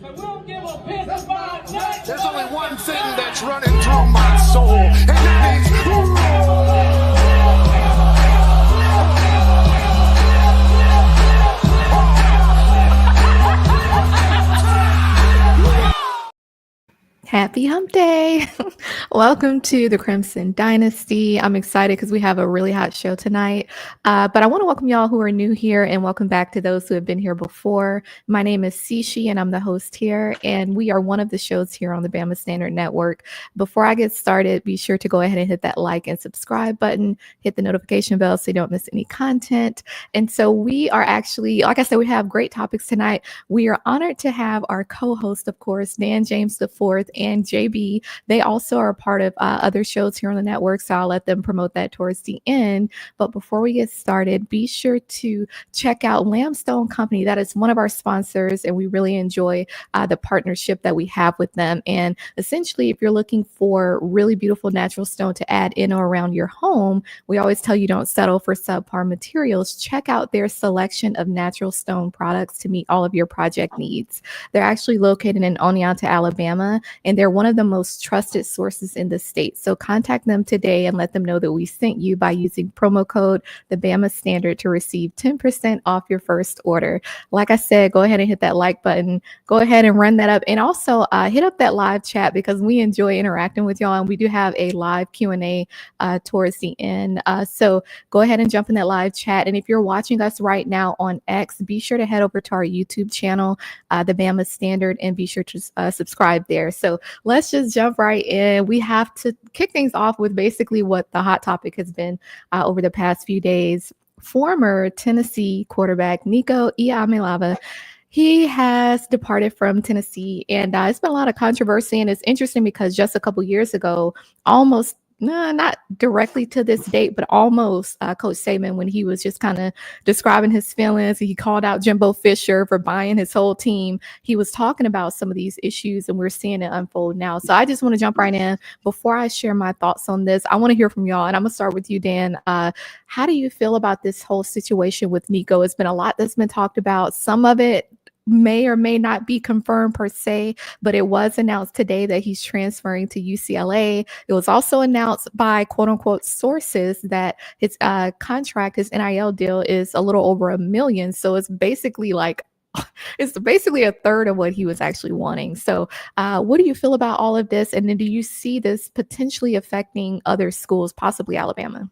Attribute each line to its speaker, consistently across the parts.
Speaker 1: There's only one thing that's running through my soul, and that is
Speaker 2: Happy hump day. Welcome to the Crimson Dynasty. I'm excited because we have a really hot show tonight. But I want to welcome y'all who are new here and welcome back to those who have been here before. My name is C'Chi and I'm the host here. And we are one of the shows here on the Bama Standard Network. Before I get started, be sure to go ahead and hit that like and subscribe button, hit the notification bell so you don't miss any content. And so we are actually, like I said, we have great topics tonight. We are honored to have our co-host, of course, Dan James IV and JB. They also are a part of other shows here on the network, so I'll let them promote that towards the end. But before we get started, be sure to check out Lambstone Company. That is one of our sponsors, and we really enjoy the partnership that we have with them. And essentially, if you're looking for really beautiful natural stone to add in or around your home, we always tell you don't settle for subpar materials. Check out their selection of natural stone products to meet all of your project needs. They're actually located in Oneonta, Alabama, and they're one of the most trusted sources in the state. So contact them today and let them know that we sent you by using promo code the Bama Standard to receive 10% off your first order. Like I said, go ahead and hit that like button. Go ahead and run that up. And also hit up that live chat because we enjoy interacting with y'all. And we do have a live Q&A towards the end. So go ahead and jump in that live chat. And if you're watching us right now on X, be sure to head over to our YouTube channel, the Bama Standard, and be sure to subscribe there. So let's just jump right in. We have to kick things off with basically what the hot topic has been over the past few days. Former Tennessee quarterback Nico Iamaleava, he has departed from Tennessee, and it's been a lot of controversy. And it's interesting because just a couple years ago, almost not directly to this date, but almost Coach Saban, when he was just kind of describing his feelings, he called out Jimbo Fisher for buying his whole team. He was talking about some of these issues, and we're seeing it unfold now. So I just want to jump right in. Before I share my thoughts on this, I want to hear from y'all, and I'm going to start with you, Dan. How do you feel about this whole situation with Nico? It's been a lot that's been talked about. Some of it may or may not be confirmed per se, but it was announced today that he's transferring to UCLA. It was also announced by quote unquote sources that his contract, his NIL deal, is a little over $1 million. So it's basically a third of what he was actually wanting. So what do you feel about all of this? And then do you see this potentially affecting other schools, possibly Alabama?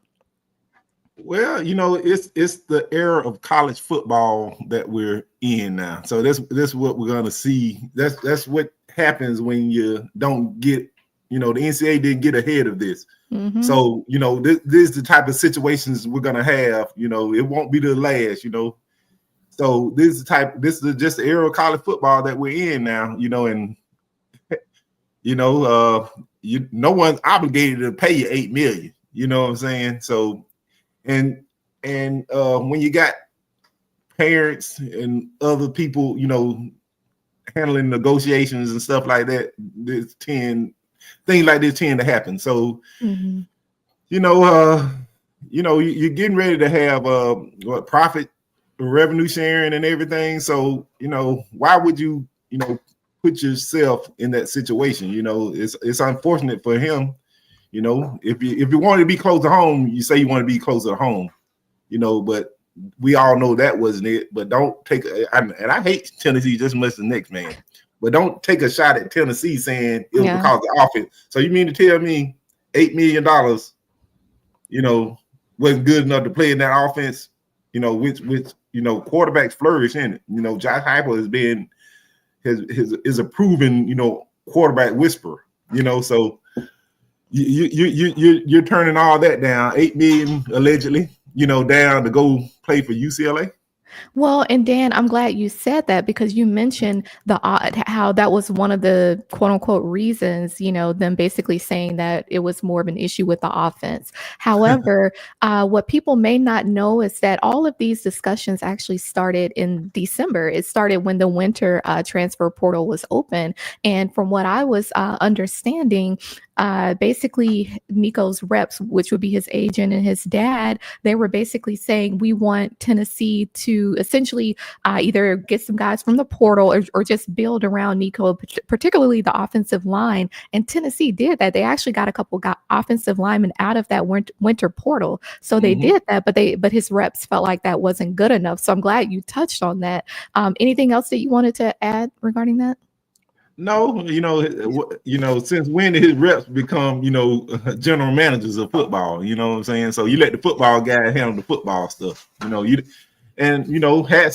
Speaker 3: Well, it's the era of college football that we're in now. So that's what we're gonna see. That's what happens when you don't get, the NCAA didn't get ahead of this. Mm-hmm. So, this is the type of situations we're gonna have. It won't be the last. So this is just the era of college football that we're in now. And no one's obligated to pay you $8 million. You know what I'm saying? So. And when you got parents and other people, handling negotiations and stuff like that, things like this tend to happen. So, mm-hmm. You're getting ready to have profit revenue sharing and everything. So, why would you, put yourself in that situation? It's unfortunate for him. If you want to be close to home, you say you want to be closer to home, but we all know that wasn't it. But don't take, and I hate Tennessee just as much as the next man, but don't take a shot at Tennessee saying it was because of the offense. So you mean to tell me $8 million, wasn't good enough to play in that offense, which quarterbacks flourish in it. Josh Heupel has been is a proven, quarterback whisperer, so. You're turning all that down, $8 million allegedly, down to go play for UCLA.
Speaker 2: Well, and Dan, I'm glad you said that because you mentioned how that was one of the quote unquote reasons, them basically saying that it was more of an issue with the offense. However, what people may not know is that all of these discussions actually started in December. It started when the winter transfer portal was open. And from what I was understanding, basically Nico's reps, which would be his agent and his dad, they were basically saying, we want Tennessee to essentially either get some guys from the portal or just build around Nico, particularly the offensive line. And Tennessee did that. They actually got a couple offensive linemen out of that winter portal. So they did that, but his reps felt like that wasn't good enough. So I'm glad you touched on that. Anything else that you wanted to add regarding that?
Speaker 3: No, since when did his reps become, general managers of football? You know what I'm saying? So you let the football guy handle the football stuff. Hats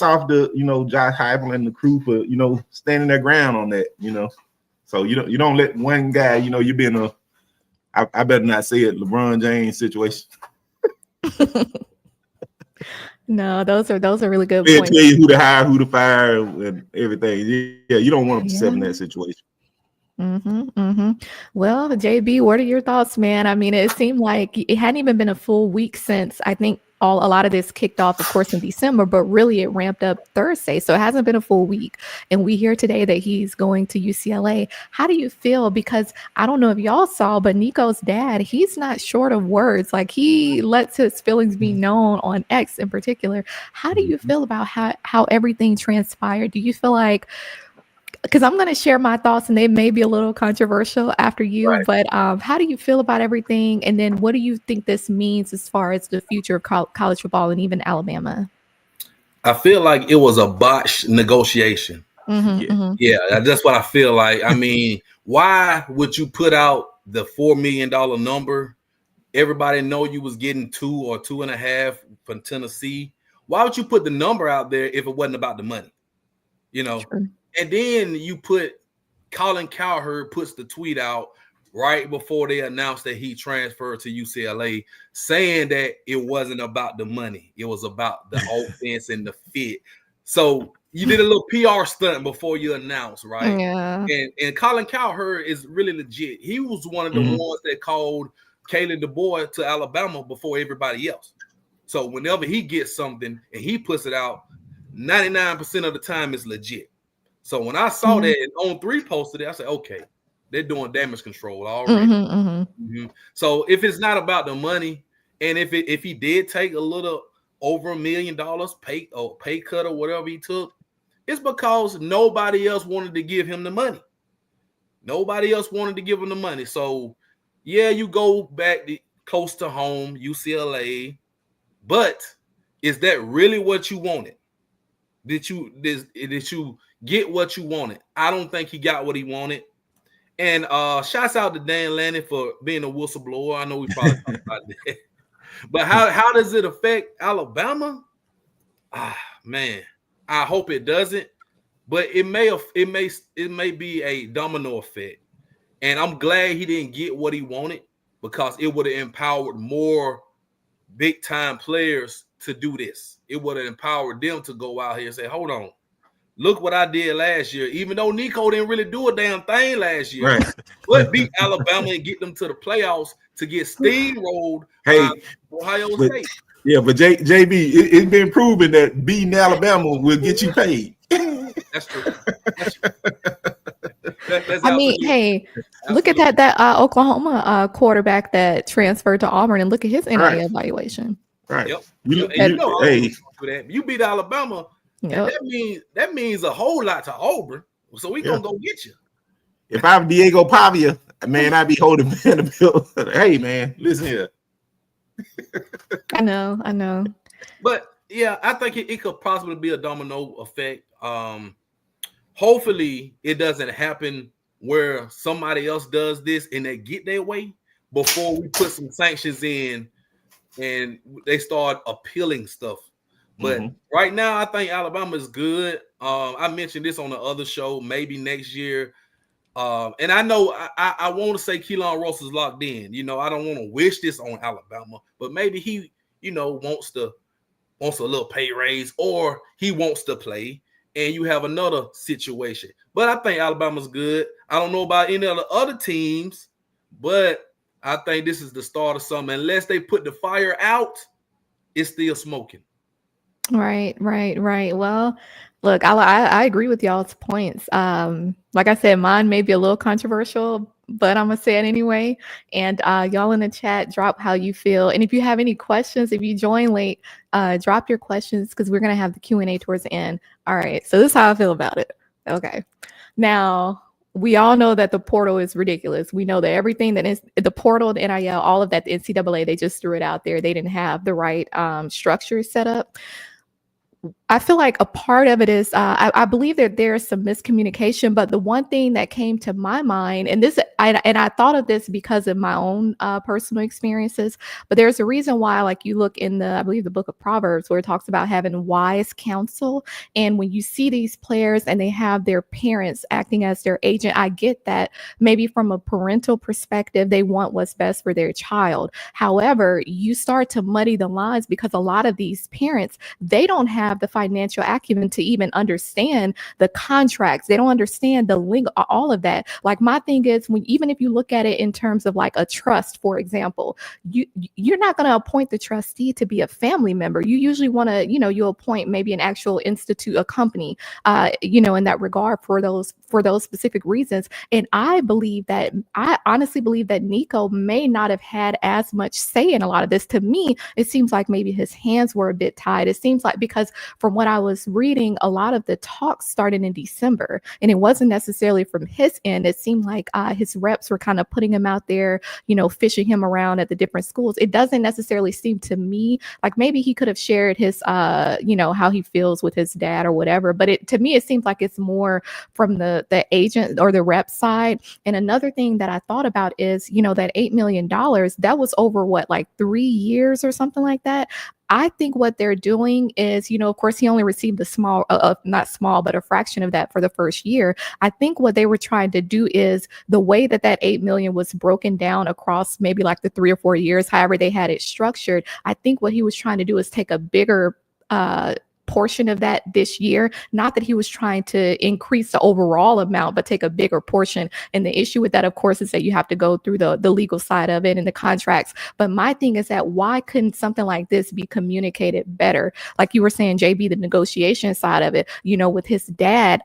Speaker 3: off to Josh Heupel and the crew for standing their ground on that. So you don't let one guy. You're being I better not say it, LeBron James situation.
Speaker 2: No, those are really good
Speaker 3: They'll
Speaker 2: points.
Speaker 3: tell you who to hire, who to fire, and everything. Yeah, you don't want to step in that situation.
Speaker 2: Well, JB, what are your thoughts, man? I mean, it seemed like it hadn't even been a full week since I think a lot of this kicked off, of course, in December, but really it ramped up Thursday. So it hasn't been a full week. And we hear today that he's going to UCLA. How do you feel? Because I don't know if y'all saw, but Nico's dad, he's not short of words. Like, he lets his feelings be known on X in particular. How do you feel about how everything transpired? Do you feel like, because I'm going to share my thoughts and they may be a little controversial after you, right, but how do you feel about everything? And then what do you think this means as far as the future of college football and even Alabama?
Speaker 4: I feel like it was a botched negotiation. Yeah, that's what I feel like. I mean, why would you put out the $4 million number? Everybody know you was getting 2 or 2.5 from Tennessee. Why would you put the number out there if it wasn't about the money? Sure. And then you put Colin Cowherd puts the tweet out right before they announced that he transferred to UCLA, saying that it wasn't about the money. It was about the offense and the fit. So you did a little PR stunt before you announced, right?
Speaker 2: Yeah.
Speaker 4: And Colin Cowherd is really legit. He was one of the ones that called Kalen DeBoer to Alabama before everybody else. So whenever he gets something and he puts it out, 99% of the time it's legit. So when I saw that and On3 posted it, I said, okay, they're doing damage control already. So if it's not about the money, and if he did take a little over $1 million pay cut or whatever he took, it's because nobody else wanted to give him the money. Nobody else wanted to give him the money. So yeah, you go back close to home, UCLA, but is that really what you wanted? Did you get what you wanted? I don't think he got what he wanted. And shouts out to Dan Lanning for being a whistleblower. I know we probably talked about that. But how does it affect Alabama? Man, I hope it doesn't. But it may be a domino effect. And I'm glad he didn't get what he wanted, because it would have empowered more big time players to do this. It would have empowered them to go out here and say, hold on, look what I did last year. Even though Nico didn't really do a damn thing last year, right, but beat Alabama and get them to the playoffs to get steamrolled by Ohio State.
Speaker 3: Yeah, but JB, it's been proven that beating Alabama will get you paid.
Speaker 4: That's true. That's true.
Speaker 2: I mean, hey, look at that Oklahoma quarterback that transferred to Auburn, and look at his NIL evaluation.
Speaker 3: Right.
Speaker 4: Yep. You beat Alabama. Yep. That means a whole lot to Auburn. So we gonna go get you.
Speaker 3: If I'm Diego Pavia, man, I'd be holding Vanderbilt. Hey, man, listen here.
Speaker 2: I know.
Speaker 4: But yeah, I think it could possibly be a domino effect. Hopefully it doesn't happen where somebody else does this and they get their way before we put some sanctions in and they start appealing stuff. But right now, I think Alabama is good. I mentioned this on the other show, maybe next year. And I know I want to say Keelan Ross is locked in. I don't want to wish this on Alabama, but maybe he, wants a little pay raise, or he wants to play, and you have another situation. But I think Alabama's good. I don't know about any of the other teams, but I think this is the start of something. Unless they put the fire out, it's still smoking.
Speaker 2: Right. Well, look, I agree with y'all's points. Like I said, mine may be a little controversial, but I'm gonna say it anyway. And y'all in the chat, drop how you feel. And if you have any questions, if you join late, drop your questions because we're gonna have the Q&A towards the end. All right, so this is how I feel about it. Okay, now we all know that the portal is ridiculous. We know that everything that is the portal, the NIL, all of that, the NCAA, they just threw it out there. They didn't have the right structure set up. I feel like a part of it is I believe that there is some miscommunication, but the one thing that came to my mind, and I thought of this because of my own personal experiences, but there's a reason why, like you look in I believe the book of Proverbs, where it talks about having wise counsel. And when you see these players and they have their parents acting as their agent, I get that maybe from a parental perspective, they want what's best for their child. However, you start to muddy the lines because a lot of these parents, they don't have the financial acumen to even understand the contracts. They don't understand the lingo, all of that. Like my thing is, even if you look at it in terms of like a trust, for example, you're not going to appoint the trustee to be a family member. You usually want to, you appoint maybe an actual institute, a company, in that regard for those specific reasons. And I honestly believe that Nico may not have had as much say in a lot of this. To me, it seems like maybe his hands were a bit tied. It seems like, because from what I was reading, a lot of the talks started in December, and it wasn't necessarily from his end. It seemed like his reps were kind of putting him out there, fishing him around at the different schools. It doesn't necessarily seem to me like maybe he could have shared his, how he feels with his dad or whatever. But to me, it seems like it's more from the agent or the rep side. And another thing that I thought about is, that $8 million, that was over like 3 years or something like that. I think what they're doing is, of course, he only received not small, but a fraction of that for the first year. I think what they were trying to do is the way that $8 million was broken down across maybe like the 3 or 4 years, however they had it structured. I think what he was trying to do is take a bigger portion of that this year. Not that he was trying to increase the overall amount, but take a bigger portion. And the issue with that, of course, is that you have to go through the legal side of it and the contracts. But my thing is that why couldn't something like this be communicated better? Like you were saying, JB, the negotiation side of it, with his dad,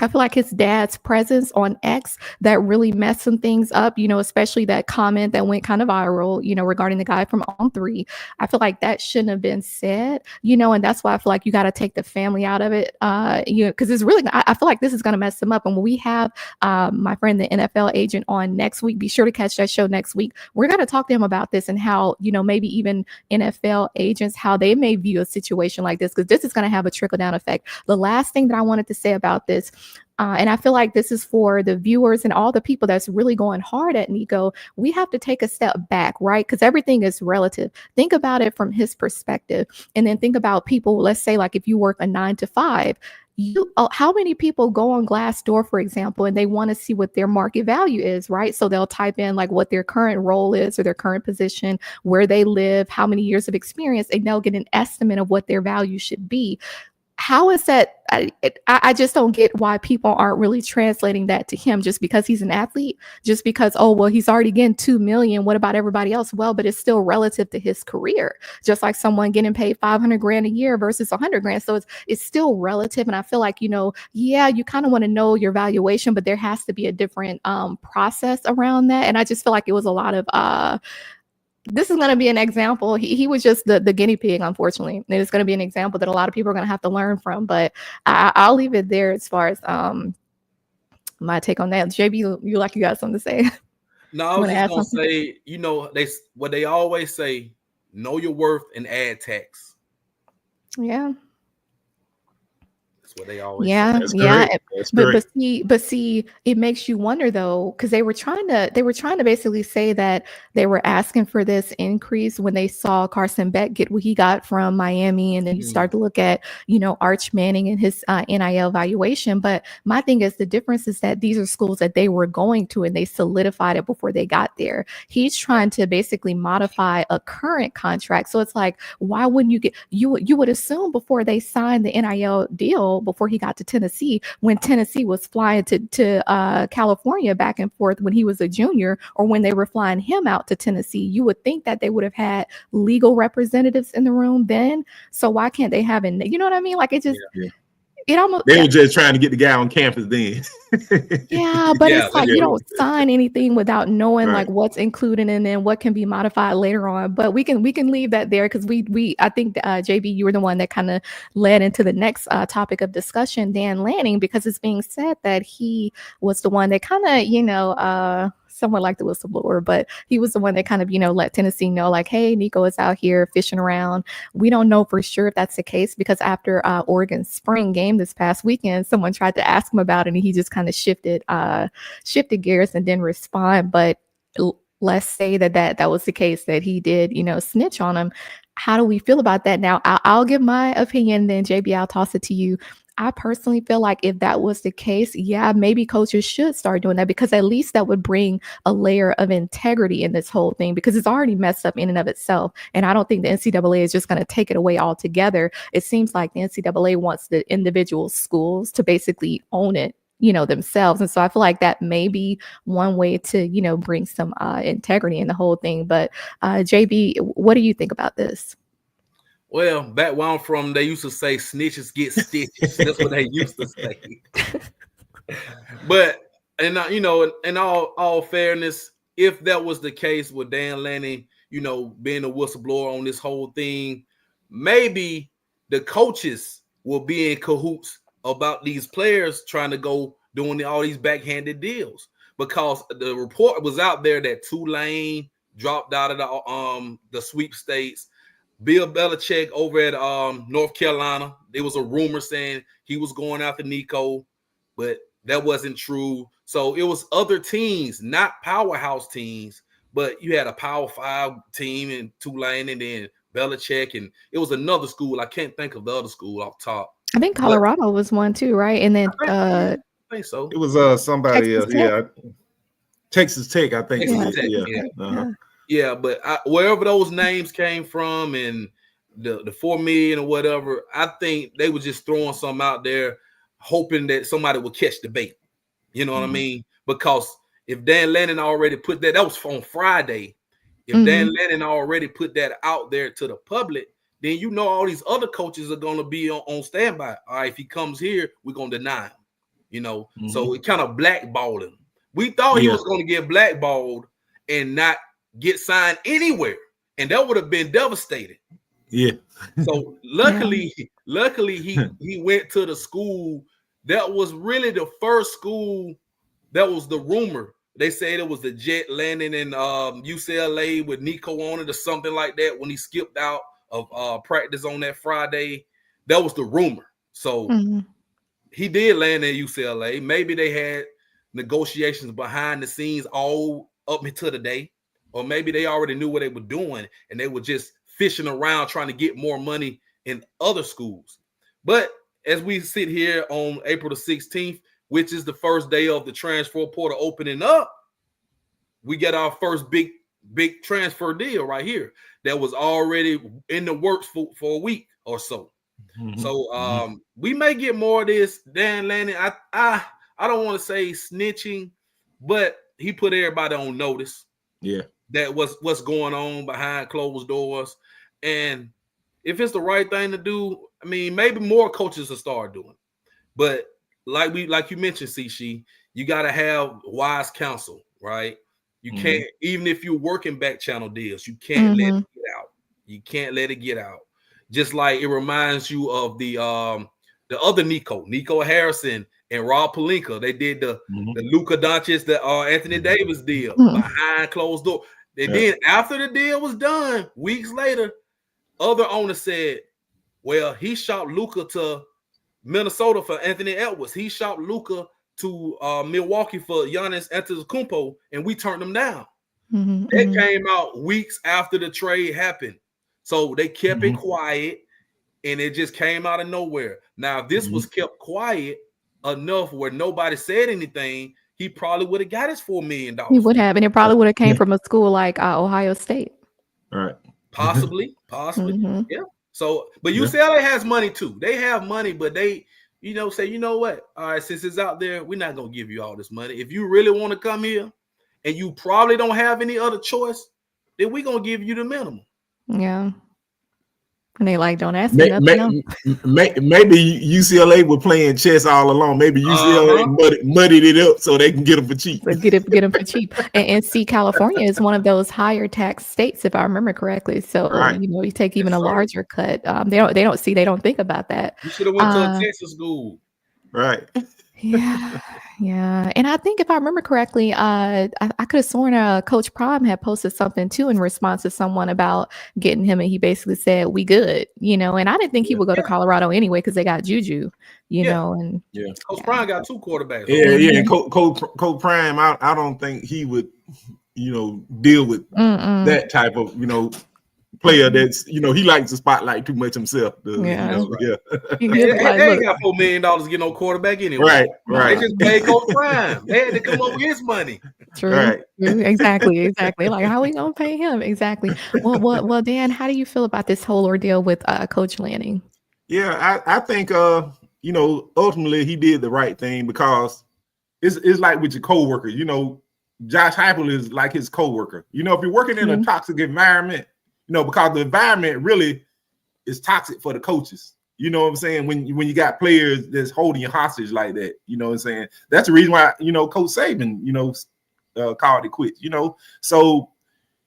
Speaker 2: I feel like his dad's presence on X, that really messed some things up, especially that comment that went kind of viral, regarding the guy from On3. I feel like that shouldn't have been said, and that's why I feel like you got to take the family out of it, because it's really, I feel like this is going to mess them up. And when we have my friend, the NFL agent, on next week, be sure to catch that show next week. We're going to talk to him about this and how, maybe even NFL agents, how they may view a situation like this, because this is going to have a trickle down effect. The last thing that I wanted to say about this, and I feel like this is for the viewers and all the people that's really going hard at Nico. We have to take a step back, right? Because everything is relative. Think about it from his perspective. And then think about people, let's say, like if you work a 9 to 5, how many people go on Glassdoor, for example, and they want to see what their market value is, right? So they'll type in like what their current role is or their current position, where they live, how many years of experience, and they'll get an estimate of what their value should be. How is that? I just don't get why people aren't really translating that to him just because he's an athlete, just because, oh, well, he's already getting 2 million. What about everybody else? Well, but it's still relative to his career, just like someone getting paid $500,000 a year versus $100,000. So it's still relative. And I feel like, you kind of want to know your valuation, but there has to be a different process around that. And I just feel like it was a lot of, this is going to be an example. He was just the guinea pig, unfortunately. And it's going to be an example that a lot of people are going to have to learn from. But I'll leave it there as far as my take on that. JB, you got something to say?
Speaker 4: No, I was just going to say, what they always say, know your worth and add tax.
Speaker 2: Yeah.
Speaker 4: What they always
Speaker 2: say. But see, it makes you wonder though, because they were trying to basically say that they were asking for this increase when they saw Carson Beck get what he got from Miami, and then you start to look at Arch Manning and his NIL valuation. But my thing is, the difference is that these are schools that they were going to, and they solidified it before they got there. He's trying to basically modify a current contract, so it's like, why wouldn't you get? You would assume before they signed the NIL deal, before he got to Tennessee, when Tennessee was flying to California back and forth when he was a junior, or when they were flying him out to Tennessee, you would think that they would have had legal representatives in the room then. So why can't they have it? You know what I mean? Like it just, it almost
Speaker 3: They were just trying to get the guy on campus then.
Speaker 2: yeah, but
Speaker 4: Yeah,
Speaker 2: it's like
Speaker 4: yeah.
Speaker 2: you don't sign anything without knowing like
Speaker 3: Right.
Speaker 2: what's included and then what can be modified later on. But we can leave that there because I think JB, you were the one that kind of led into the next topic of discussion, Dan Lanning, because it's being said that he was the one that kind of somewhat like the whistleblower, but he was the one that kind of let Tennessee know like, hey, Nico is out here fishing around. We don't know for sure if that's the case because after Oregon's spring game this past weekend, someone tried to ask him about it and he just kind of shifted gears and didn't respond. But let's say that was the case, that he did snitch on him. How do we feel about that? Now I'll give my opinion, then JB, I'll toss it to you. I personally feel like if that was the case, yeah, maybe coaches should start doing that because at least that would bring a layer of integrity in this whole thing because it's already messed up in and of itself. And I don't think the NCAA is just going to take it away altogether. It seems like the NCAA wants the individual schools to basically own it, themselves. And so I feel like that may be one way to, bring some integrity in the whole thing. But JB, what do you think about this?
Speaker 4: Well, back where I'm from, they used to say snitches get stitches. That's what they used to say. But in all fairness, if that was the case with Dan Lanning, being a whistleblower on this whole thing, maybe the coaches will be in cahoots about these players trying to go doing all these backhanded deals because the report was out there that Tulane dropped out of the sweepstakes. Bill Belichick over at North Carolina, there was a rumor saying he was going after Nico, but that wasn't true. So it was other teams, not powerhouse teams, but you had a Power 5 team in Tulane and then Belichick, and it was another school. I can't think of the other school off top.
Speaker 2: I think Colorado was one too, right? And then
Speaker 4: I think so.
Speaker 3: It was somebody
Speaker 2: Texas
Speaker 3: else.
Speaker 2: Tech?
Speaker 3: Yeah. Texas Tech, I think.
Speaker 4: Texas Tech,
Speaker 3: Yeah.
Speaker 4: yeah.
Speaker 3: Uh-huh.
Speaker 4: Yeah, but wherever those names came from and the 4 million or whatever, I think they were just throwing something out there, hoping that somebody would catch the bait. You know what I mean? Because if Dan Lanning already put that was on Friday. If Dan Lanning already put that out there to the public, then all these other coaches are going to be on standby. All right, if he comes here, we're going to deny him. So it kind of blackballed him. We thought he was going to get blackballed and not get signed anywhere, and that would have been devastating.
Speaker 3: Yeah.
Speaker 4: So luckily he went to the school that was really the first school that was the rumor. They said it was the jet landing in UCLA with Nico on it or something like that when he skipped out of practice on that Friday. That was the rumor. So he did land at UCLA. Maybe they had negotiations behind the scenes all up until the day. Or maybe they already knew what they were doing and they were just fishing around trying to get more money in other schools. But as we sit here on April the 16th, which is the first day of the transfer portal opening up, we get our first big transfer deal right here that was already in the works for a week or so. So we may get more of this. Dan Lanning, I don't want to say snitching, but he put everybody on notice.
Speaker 3: Yeah.
Speaker 4: That what's going on behind closed doors. And if it's the right thing to do, I mean, maybe more coaches will start doing it. But like you mentioned, C'Chi, you got to have wise counsel, right? You can't, even if you're working back channel deals, you can't let it get out. You can't let it get out. Just like it reminds you of the other Nico Harrison and Rob Pelinka. They did the Luka Doncic, the Anthony Davis deal behind closed door. And then after the deal was done, weeks later, other owners said, well, he shopped Luka to Minnesota for Anthony Edwards. He shopped Luka to Milwaukee for Giannis Antetokounmpo, and we turned them down. It came out weeks after the trade happened. So they kept it quiet, and it just came out of nowhere. Now, if this was kept quiet enough where nobody said anything, he probably would have got his $4 million.
Speaker 2: He would have, and it probably would have came from a school like Ohio State.
Speaker 3: All right.
Speaker 4: Possibly. Yeah. So, but UCLA has money too. They have money, but they, say, you know what? All right, since it's out there, we're not going to give you all this money. If you really want to come here and you probably don't have any other choice, then we're going to give you the minimum.
Speaker 2: Yeah. And they like, don't ask me nothing.
Speaker 3: Maybe UCLA were playing chess all along. Maybe UCLA muddied it up so they can get them for cheap.
Speaker 2: So get them for cheap. And see, California is one of those higher tax states, if I remember correctly. So
Speaker 3: Right.
Speaker 2: you take even a larger cut. They don't think about that.
Speaker 4: You should have went to a Texas school.
Speaker 3: Right.
Speaker 2: Yeah. And I think if I remember correctly, I could have sworn Coach Prime had posted something too in response to someone about getting him, and he basically said, "We good," and I didn't think he would go to Colorado anyway because they got Juju, and
Speaker 4: Coach Prime got 2 quarterbacks.
Speaker 3: Yeah. And Coach Prime, I don't think he would, deal with that type of, player that's, he likes the spotlight too much himself.
Speaker 2: He
Speaker 4: ain't got $4 million to get no quarterback anyway.
Speaker 3: Right.
Speaker 4: They just paid Coach Prime. They had to come up with his money.
Speaker 2: True. Right. True. Exactly. Like, how are we gonna pay him? Exactly. Well, Dan, how do you feel about this whole ordeal with Coach Lanning?
Speaker 3: Yeah, I think ultimately he did the right thing, because it's like with your coworker. Josh Heupel is like his coworker. If you're working in a toxic environment, because the environment really is toxic for the coaches. You know what I'm saying? When you got players that's holding you hostage like that, you know what I'm saying? That's the reason why, Coach Saban, called it quits, So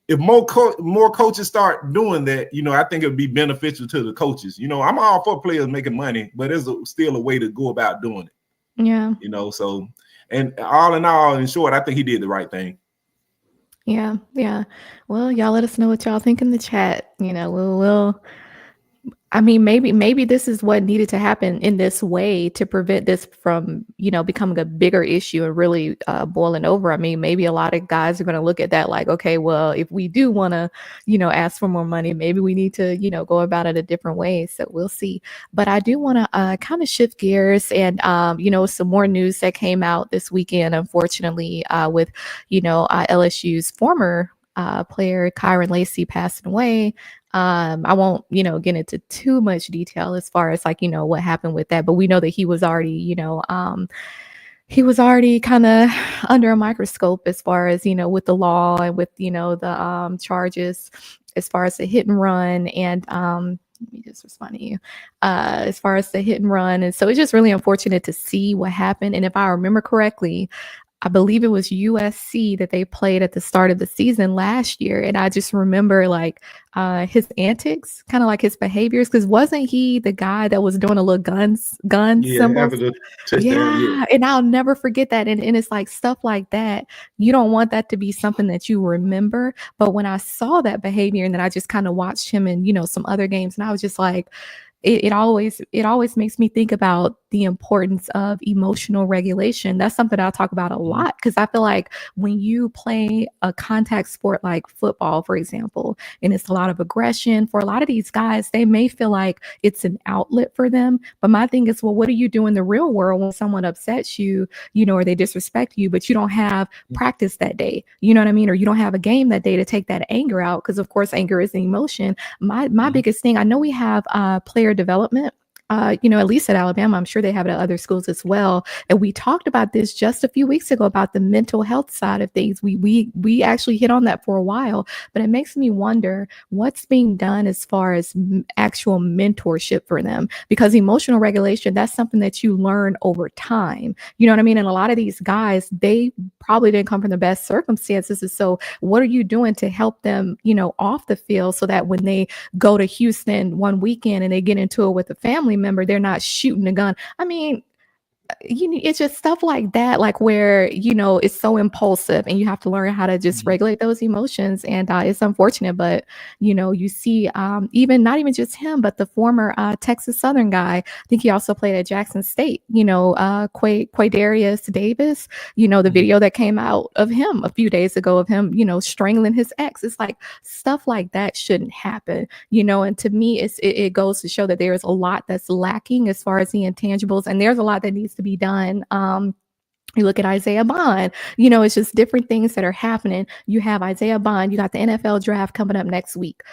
Speaker 3: if more coaches start doing that, I think it would be beneficial to the coaches. I'm all for players making money, but there's still a way to go about doing it.
Speaker 2: Yeah.
Speaker 3: So, and all in all, in short, I think he did the right thing.
Speaker 2: Yeah. Well, y'all let us know what y'all think in the chat. Maybe this is what needed to happen in this way to prevent this from, becoming a bigger issue and really boiling over. Maybe a lot of guys are going to look at that like, okay, well, if we do want to, ask for more money, maybe we need to, go about it a different way. So we'll see. But I do want to kind of shift gears and, some more news that came out this weekend, unfortunately, with, LSU's former player Kyren Lacy passing away. I won't, get into too much detail as far as what happened with that, but we know that he was already, kind of under a microscope as far as, with the law and with, the charges as far as the hit and run and, let me just respond to you, as far as the hit and run. And so it's just really unfortunate to see what happened. And if I remember correctly, I believe it was USC that they played at the start of the season last year. And I just remember his antics, kind of like his behaviors, because wasn't he the guy that was doing a little gun symbols? Yeah. And I'll never forget that. And it's like stuff like that. You don't want that to be something that you remember. But when I saw that behavior and then I just kind of watched him in, some other games, and I was just like, it always makes me think about the importance of emotional regulation. That's something I talk about a lot, because I feel like when you play a contact sport like football, for example, and it's a lot of aggression for a lot of these guys, they may feel like it's an outlet for them. But my thing is, well, what do you do in the real world when someone upsets you, or they disrespect you, but you don't have practice that day, you know what I mean? Or you don't have a game that day to take that anger out, because of course anger is an emotion. My biggest thing, I know we have player development, at least at Alabama. I'm sure they have it at other schools as well. And we talked about this just a few weeks ago about the mental health side of things. We actually hit on that for a while, but it makes me wonder what's being done as far as actual mentorship for them, because emotional regulation, that's something that you learn over time. You know what I mean? And a lot of these guys, they probably didn't come from the best circumstances. And so what are you doing to help them, off the field, so that when they go to Houston one weekend and they get into it with a family member, they're not shooting a gun? It's just stuff like that, like where, it's so impulsive and you have to learn how to just regulate those emotions. And it's unfortunate, but, you see even not even just him, but the former Texas Southern guy, I think he also played at Jackson State, Quadarius Davis, the video that came out of him a few days ago of him, strangling his ex. It's like stuff like that shouldn't happen, and to me, it goes to show that there's a lot that's lacking as far as the intangibles, and there's a lot that needs to be done. You look at Isaiah Bond, it's just different things that are happening. You have Isaiah Bond, you got the NFL draft coming up next week.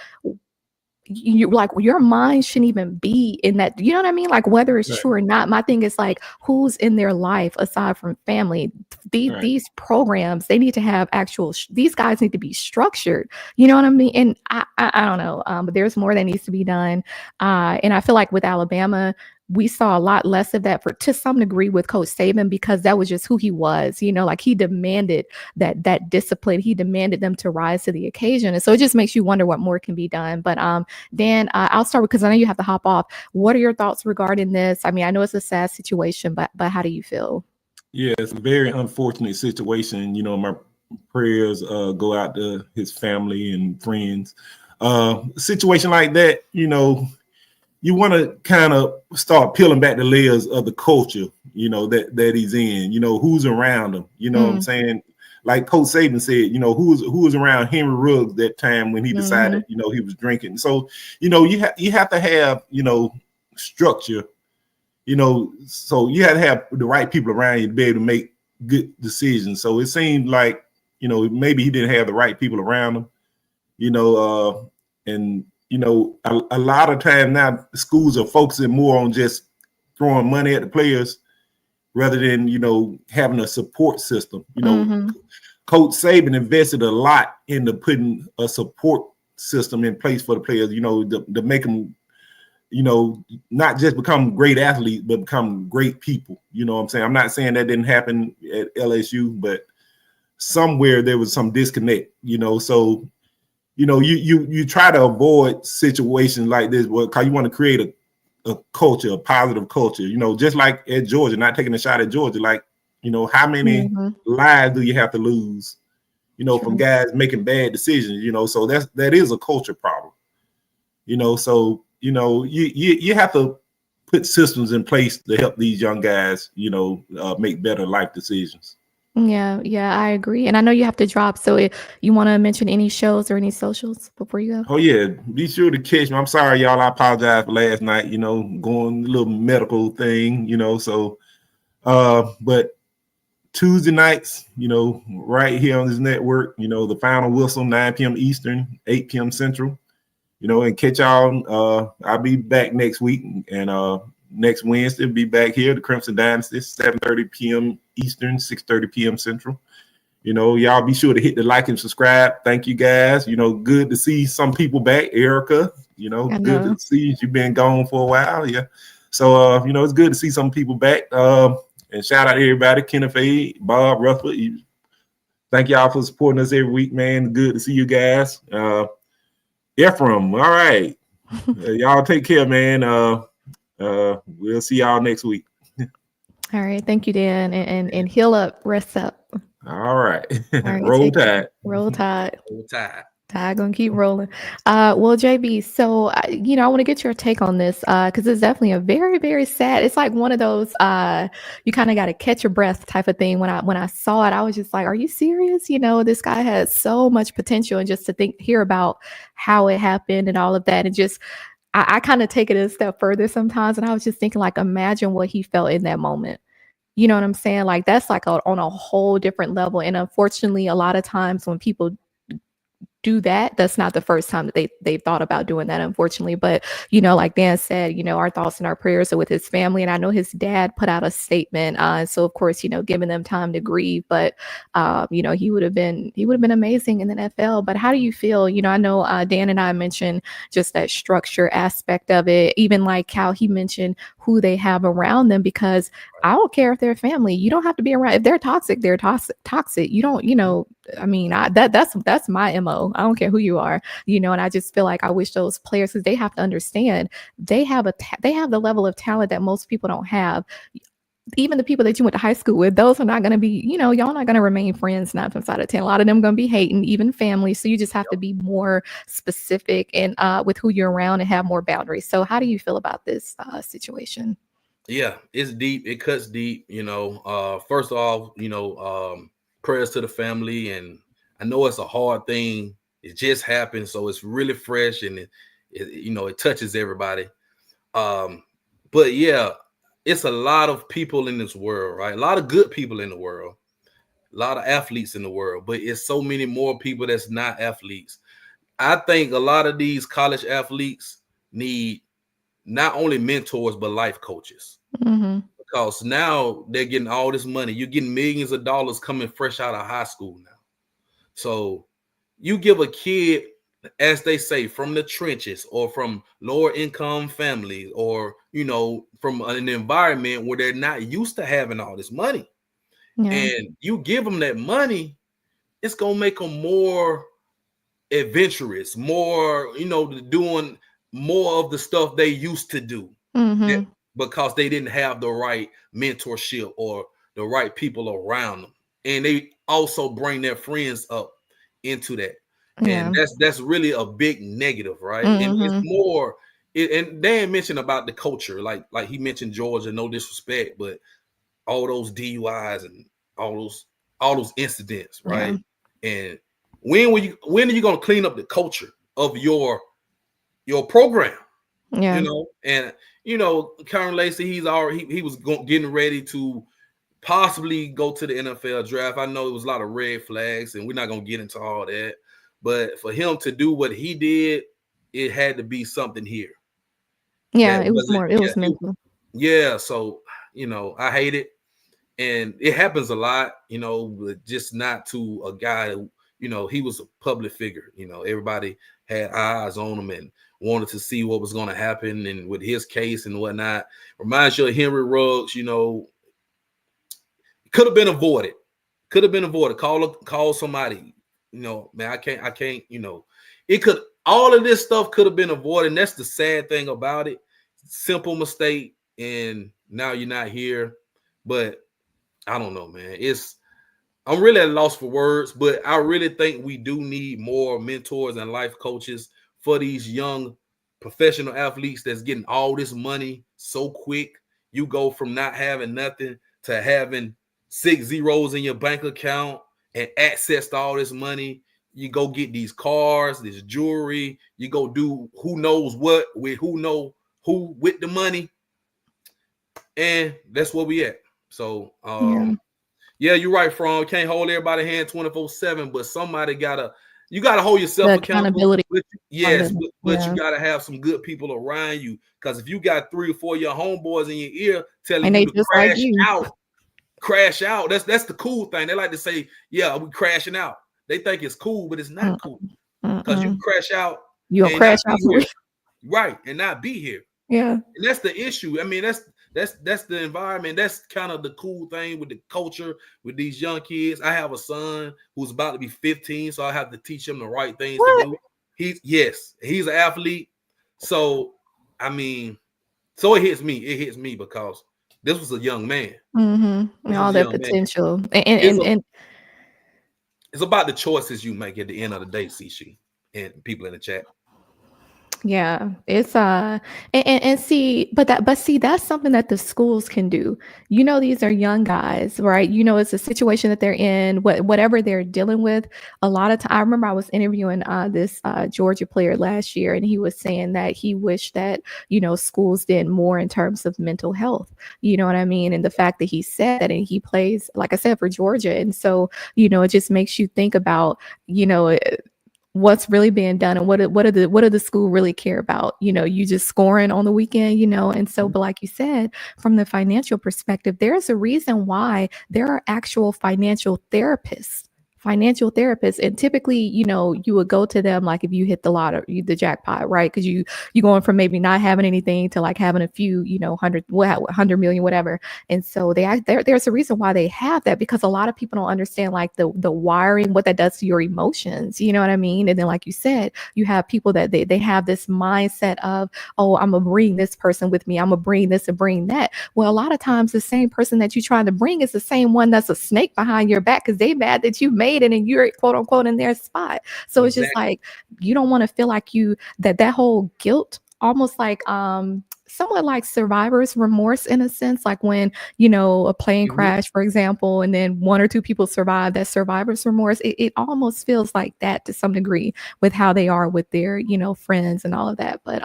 Speaker 2: you like your mind shouldn't even be in that. You know what I mean? Like whether it's true or not. My thing is like who's in their life aside from family. These programs, they need to have actual. These guys need to be structured. You know what I mean? And I don't know. But there's more that needs to be done. And I feel like with Alabama, we saw a lot less of that to some degree with Coach Saban, because that was just who he was, you know, like he demanded that discipline. He demanded them to rise to the occasion. And so it just makes you wonder what more can be done. But Dan, I'll start with, because I know you have to hop off. What are your thoughts regarding this? I mean, I know it's a sad situation, but how do you feel?
Speaker 3: Yeah, it's a very unfortunate situation. You know, my prayers go out to his family and friends. Situation like that, you know, you want to kind of start peeling back the layers of the culture, you know, that he's in, you know, who's around him, you know what I'm saying? Like Coach Saban said, you know, who was around Henry Ruggs that time when he decided, you know, he was drinking. So, you know, you have to have, you know, structure, you know, so you have to have the right people around you to be able to make good decisions. So it seemed like, you know, maybe he didn't have the right people around him, you know, and you know, a lot of time now schools are focusing more on just throwing money at the players rather than, you know, having a support system. You know, Coach Saban invested a lot into putting a support system in place for the players, you know, to make them, you know, not just become great athletes, but become great people. You know what I'm saying? I'm not saying that didn't happen at LSU, but somewhere there was some disconnect, you know, so you know, you try to avoid situations like this because you want to create a culture, a positive culture, you know, just like at Georgia, not taking a shot at Georgia. Like, you know, how many lives do you have to lose, you know, from guys making bad decisions, you know? So that is a culture problem, you know? So, you know, you have to put systems in place to help these young guys, you know, make better life decisions.
Speaker 2: Yeah, I agree. And I know you have to drop. So you want to mention any shows or any socials before you go?
Speaker 3: Oh, yeah. Be sure to catch me. I'm sorry, y'all. I apologize for last night, you know, going a little medical thing, you know. So, but Tuesday nights, you know, right here on this network, you know, the final whistle, 9 p.m. Eastern, 8 p.m. Central, you know, and catch y'all. I'll be back next week. And next Wednesday, be back here, the Crimson Dynasty, 7:30 p.m. Eastern, 6:30 p.m. Central. You know, y'all be sure to hit the like and subscribe. Thank you, guys. You know, good to see some people back. Erica, you know, good to see you've been gone for a while. Yeah. So, you know, it's good to see some people back. And shout out to everybody, Kenneth A., Bob, Rufford. Thank y'all for supporting us every week, man. Good to see you guys. Ephraim, all right. Y'all take care, man. We'll see y'all next week.
Speaker 2: All right. Thank you, Dan. And heal up, rest up.
Speaker 3: All right.
Speaker 2: All right,
Speaker 3: Roll Tide.
Speaker 2: Roll Tide.
Speaker 4: Roll Tide.
Speaker 2: Tide gonna keep rolling. Well, JB, so you know, I want to get your take on this because it's definitely a very, very sad. It's like one of those you kind of got to catch your breath type of thing. When I saw it, I was just like, "Are you serious?" You know, this guy has so much potential, and just to hear about how it happened and all of that, and just I kind of take it a step further sometimes, and I was just thinking, like, imagine what he felt in that moment. You know what I'm saying? Like that's like on a whole different level. And unfortunately, a lot of times when people do that, that's not the first time that they've thought about doing that, unfortunately. But you know, like Dan said, you know, our thoughts and our prayers are with his family. And I know his dad put out a statement. So of course, you know, giving them time to grieve. But you know, he would have been amazing in the NFL. But how do you feel? You know, I know Dan and I mentioned just that structure aspect of it, even like how he mentioned who they have around them, because I don't care if they're family. You don't have to be around. If they're toxic, they're toxic. You don't, you know, I mean, that's my MO. I don't care who you are, you know, and I just feel like I wish those players, because they have to understand they have the level of talent that most people don't have. Even the people that you went to high school with, those are not going to be, you know, y'all not going to remain friends 9 times out of 10. A lot of them going to be hating, even family. So you just have to be more specific and with who you're around and have more boundaries. So how do you feel about this situation?
Speaker 4: Yeah, it's deep. It cuts deep. You know, first off, you know, prayers to the family, and I know it's a hard thing. It just happened, so it's really fresh, and it you know, it touches everybody. But yeah, it's a lot of people in this world, right? A lot of good people in the world, a lot of athletes in the world, but it's so many more people that's not athletes. I think a lot of these college athletes need not only mentors but life coaches, because now they're getting all this money. You're getting millions of dollars coming fresh out of high school now. So you give a kid, as they say, from the trenches or from lower income families, or from an environment where they're not used to having all this money, and you give them that money, it's gonna make them more adventurous, more doing more of the stuff they used to do, because they didn't have the right mentorship or the right people around them, and they also bring their friends up into that. And that's really a big negative, right? And it's more, and Dan mentioned about the culture, like he mentioned Georgia, no disrespect, but all those DUIs and all those incidents, right? And when are you going to clean up the culture of your program? And Kyren Lacy, he was getting ready to possibly go to the NFL draft. I know it was a lot of red flags, and we're not going to get into all that. But for him to do what he did, it had to be something here.
Speaker 2: Yeah, it was mental.
Speaker 4: Yeah, so I hate it, and it happens a lot. But just not to a guy who, he was a public figure. Everybody had eyes on him and wanted to see what was going to happen, and with his case and whatnot. Reminds you of Henry Ruggs. Could have been avoided. Call somebody. Man, I can't, it could, all of this stuff could have been avoided. And that's the sad thing about it. Simple mistake. And now you're not here. But I don't know, man. I'm really at a loss for words, but I really think we do need more mentors and life coaches for these young professional athletes that's getting all this money so quick. You go from not having nothing to having 6 zeros in your bank account and access to all this money. You go get these cars, this jewelry. You go do who knows what with who with the money, and that's where we at. So, yeah, you're right, From. Can't hold everybody hand 24/7, but somebody you gotta hold yourself accountable. Yes, but you gotta have some good people around you, because if you got 3 or 4 of your homeboys in your ear telling you to crash out. That's the cool thing. They like to say, yeah, we crashing out. They think it's cool, but it's not cool, because you crash out.
Speaker 2: You'll crash out,
Speaker 4: right, and not be here.
Speaker 2: Yeah,
Speaker 4: and that's the issue. I mean, that's the environment. That's kind of the cool thing with the culture with these young kids. I have a son who's about to be 15, so I have to teach him the right things to do. He's an athlete. So I mean, so it hits me because this was a young man.
Speaker 2: All that potential. And
Speaker 4: it's about the choices you make at the end of the day, C'Chi, and people in the chat.
Speaker 2: Yeah, it's and see, but see, that's something that the schools can do. These are young guys, right? It's a situation that they're in, whatever they're dealing with. A lot of time, I remember I was interviewing this Georgia player last year, and he was saying that he wished that schools did more in terms of mental health. You know what I mean? And the fact that he said that, and he plays, like I said, for Georgia, and so it just makes you think about what's really being done, and what do the school really care about? You just scoring on the weekend, and so, but like you said, from the financial perspective, there's a reason why there are actual financial therapists, and typically, you would go to them like if you hit the lottery, the jackpot, right? Because you're going from maybe not having anything to like having a few, 100 million, whatever. And so there's a reason why they have that, because a lot of people don't understand like the wiring, what that does to your emotions. You know what I mean? And then, like you said, you have people that they have this mindset of, oh, I'm gonna bring this person with me, I'm gonna bring this and bring that. Well, a lot of times the same person that you're trying to bring is the same one that's a snake behind your back, because they mad that you made it and you're quote unquote in their spot. So It's just like, you don't want to feel like that whole guilt, almost like somewhat like survivor's remorse in a sense, like when a plane crash, for example, and then 1 or 2 people survive, that survivor's remorse, it almost feels like that to some degree with how they are with their friends and all of that. But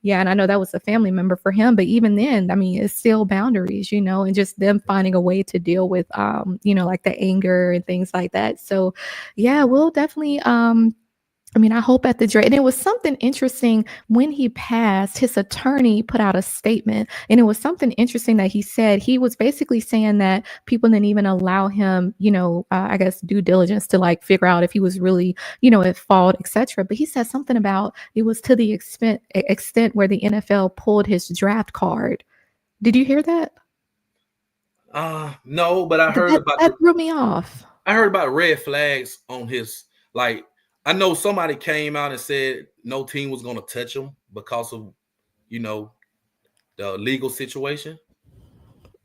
Speaker 2: yeah, and I know that was a family member for him, but even then, I mean, it's still boundaries, and just them finding a way to deal with like the anger and things like that. So yeah, we'll definitely I mean, I hope at the and it was something interesting when he passed, his attorney put out a statement, and it was something interesting that he said. He was basically saying that people didn't even allow him, I guess, due diligence to like figure out if he was really, at fault, etc. But he said something about it was to the extent where the NFL pulled his draft card. Did you hear that?
Speaker 4: No, but I heard about
Speaker 2: that threw me off.
Speaker 4: I heard about red flags on his, like, I know somebody came out and said no team was going to touch him because of, the legal situation.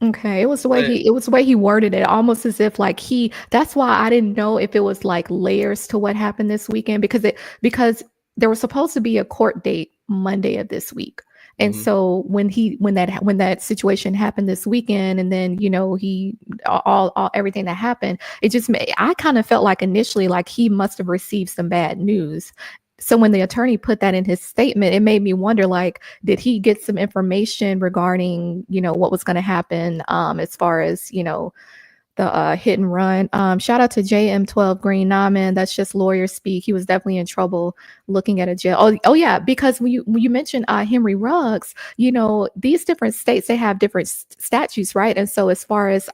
Speaker 2: Okay, it was the way he worded it, almost as if like that's why I didn't know if it was like layers to what happened this weekend, because there was supposed to be a court date Monday of this week. And so when that situation happened this weekend, and then he all everything that happened, it just I kind of felt like initially like he must have received some bad news. So when the attorney put that in his statement, it made me wonder, like, did he get some information regarding what was going to happen as far as the hit and run. Shout out to JM12 Green. Nah, man, that's just lawyer speak. He was definitely in trouble looking at a jail. Oh yeah, because when you mentioned Henry Ruggs, these different states, they have different statutes, right? And so as far as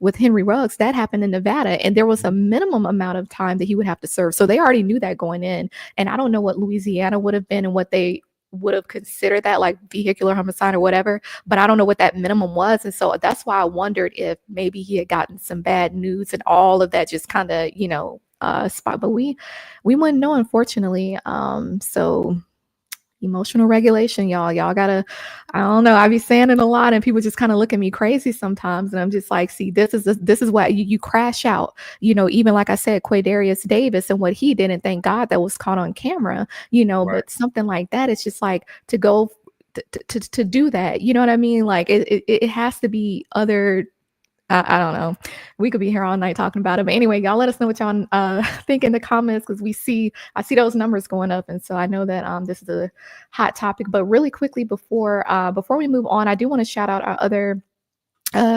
Speaker 2: with Henry Ruggs, that happened in Nevada, and there was a minimum amount of time that he would have to serve. So they already knew that going in, and I don't know what Louisiana would have been and what they would have considered that, like vehicular homicide or whatever, but I don't know what that minimum was. And so that's why I wondered if maybe he had gotten some bad news and all of that just kind of spot, but we wouldn't know, unfortunately. So emotional regulation, y'all gotta, I don't know, I be saying it a lot and people just kind of look at me crazy sometimes, and I'm just like, see, this is what you crash out, even like I said, Quaydarius Davis and what he did, and thank God that was caught on camera, right. But something like that, it's just like to go to do that, you know what I mean? Like it has to be other, I don't know. We could be here all night talking about it. But anyway, y'all let us know what y'all think in the comments, because I see those numbers going up. And so I know that this is a hot topic. But really quickly before we move on, I do want to shout out our other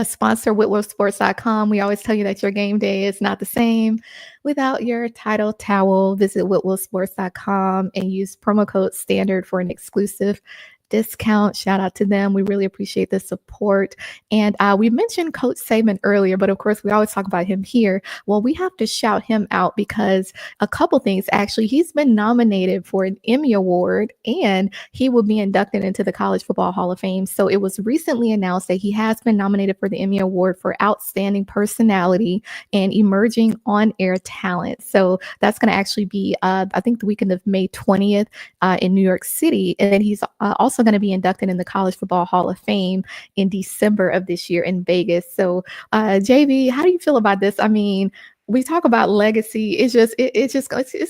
Speaker 2: sponsor, WhitwellSports.com. We always tell you that your game day is not the same without your title towel. Visit WhitwellSports.com and use promo code STANDARD for an exclusive discount. Shout out to them. We really appreciate the support. And we mentioned Coach Saban earlier, but of course we always talk about him here. Well, we have to shout him out because a couple things, actually. He's been nominated for an Emmy Award, and he will be inducted into the College Football Hall of Fame. So it was recently announced that he has been nominated for the Emmy Award for Outstanding Personality and Emerging On-Air Talent. So that's going to actually be, I think, the weekend of May 20th in New York City. And then he's also going to be inducted in the College Football Hall of Fame in December of this year in Vegas. So JV, how do you feel about this? I mean, we talk about legacy. It's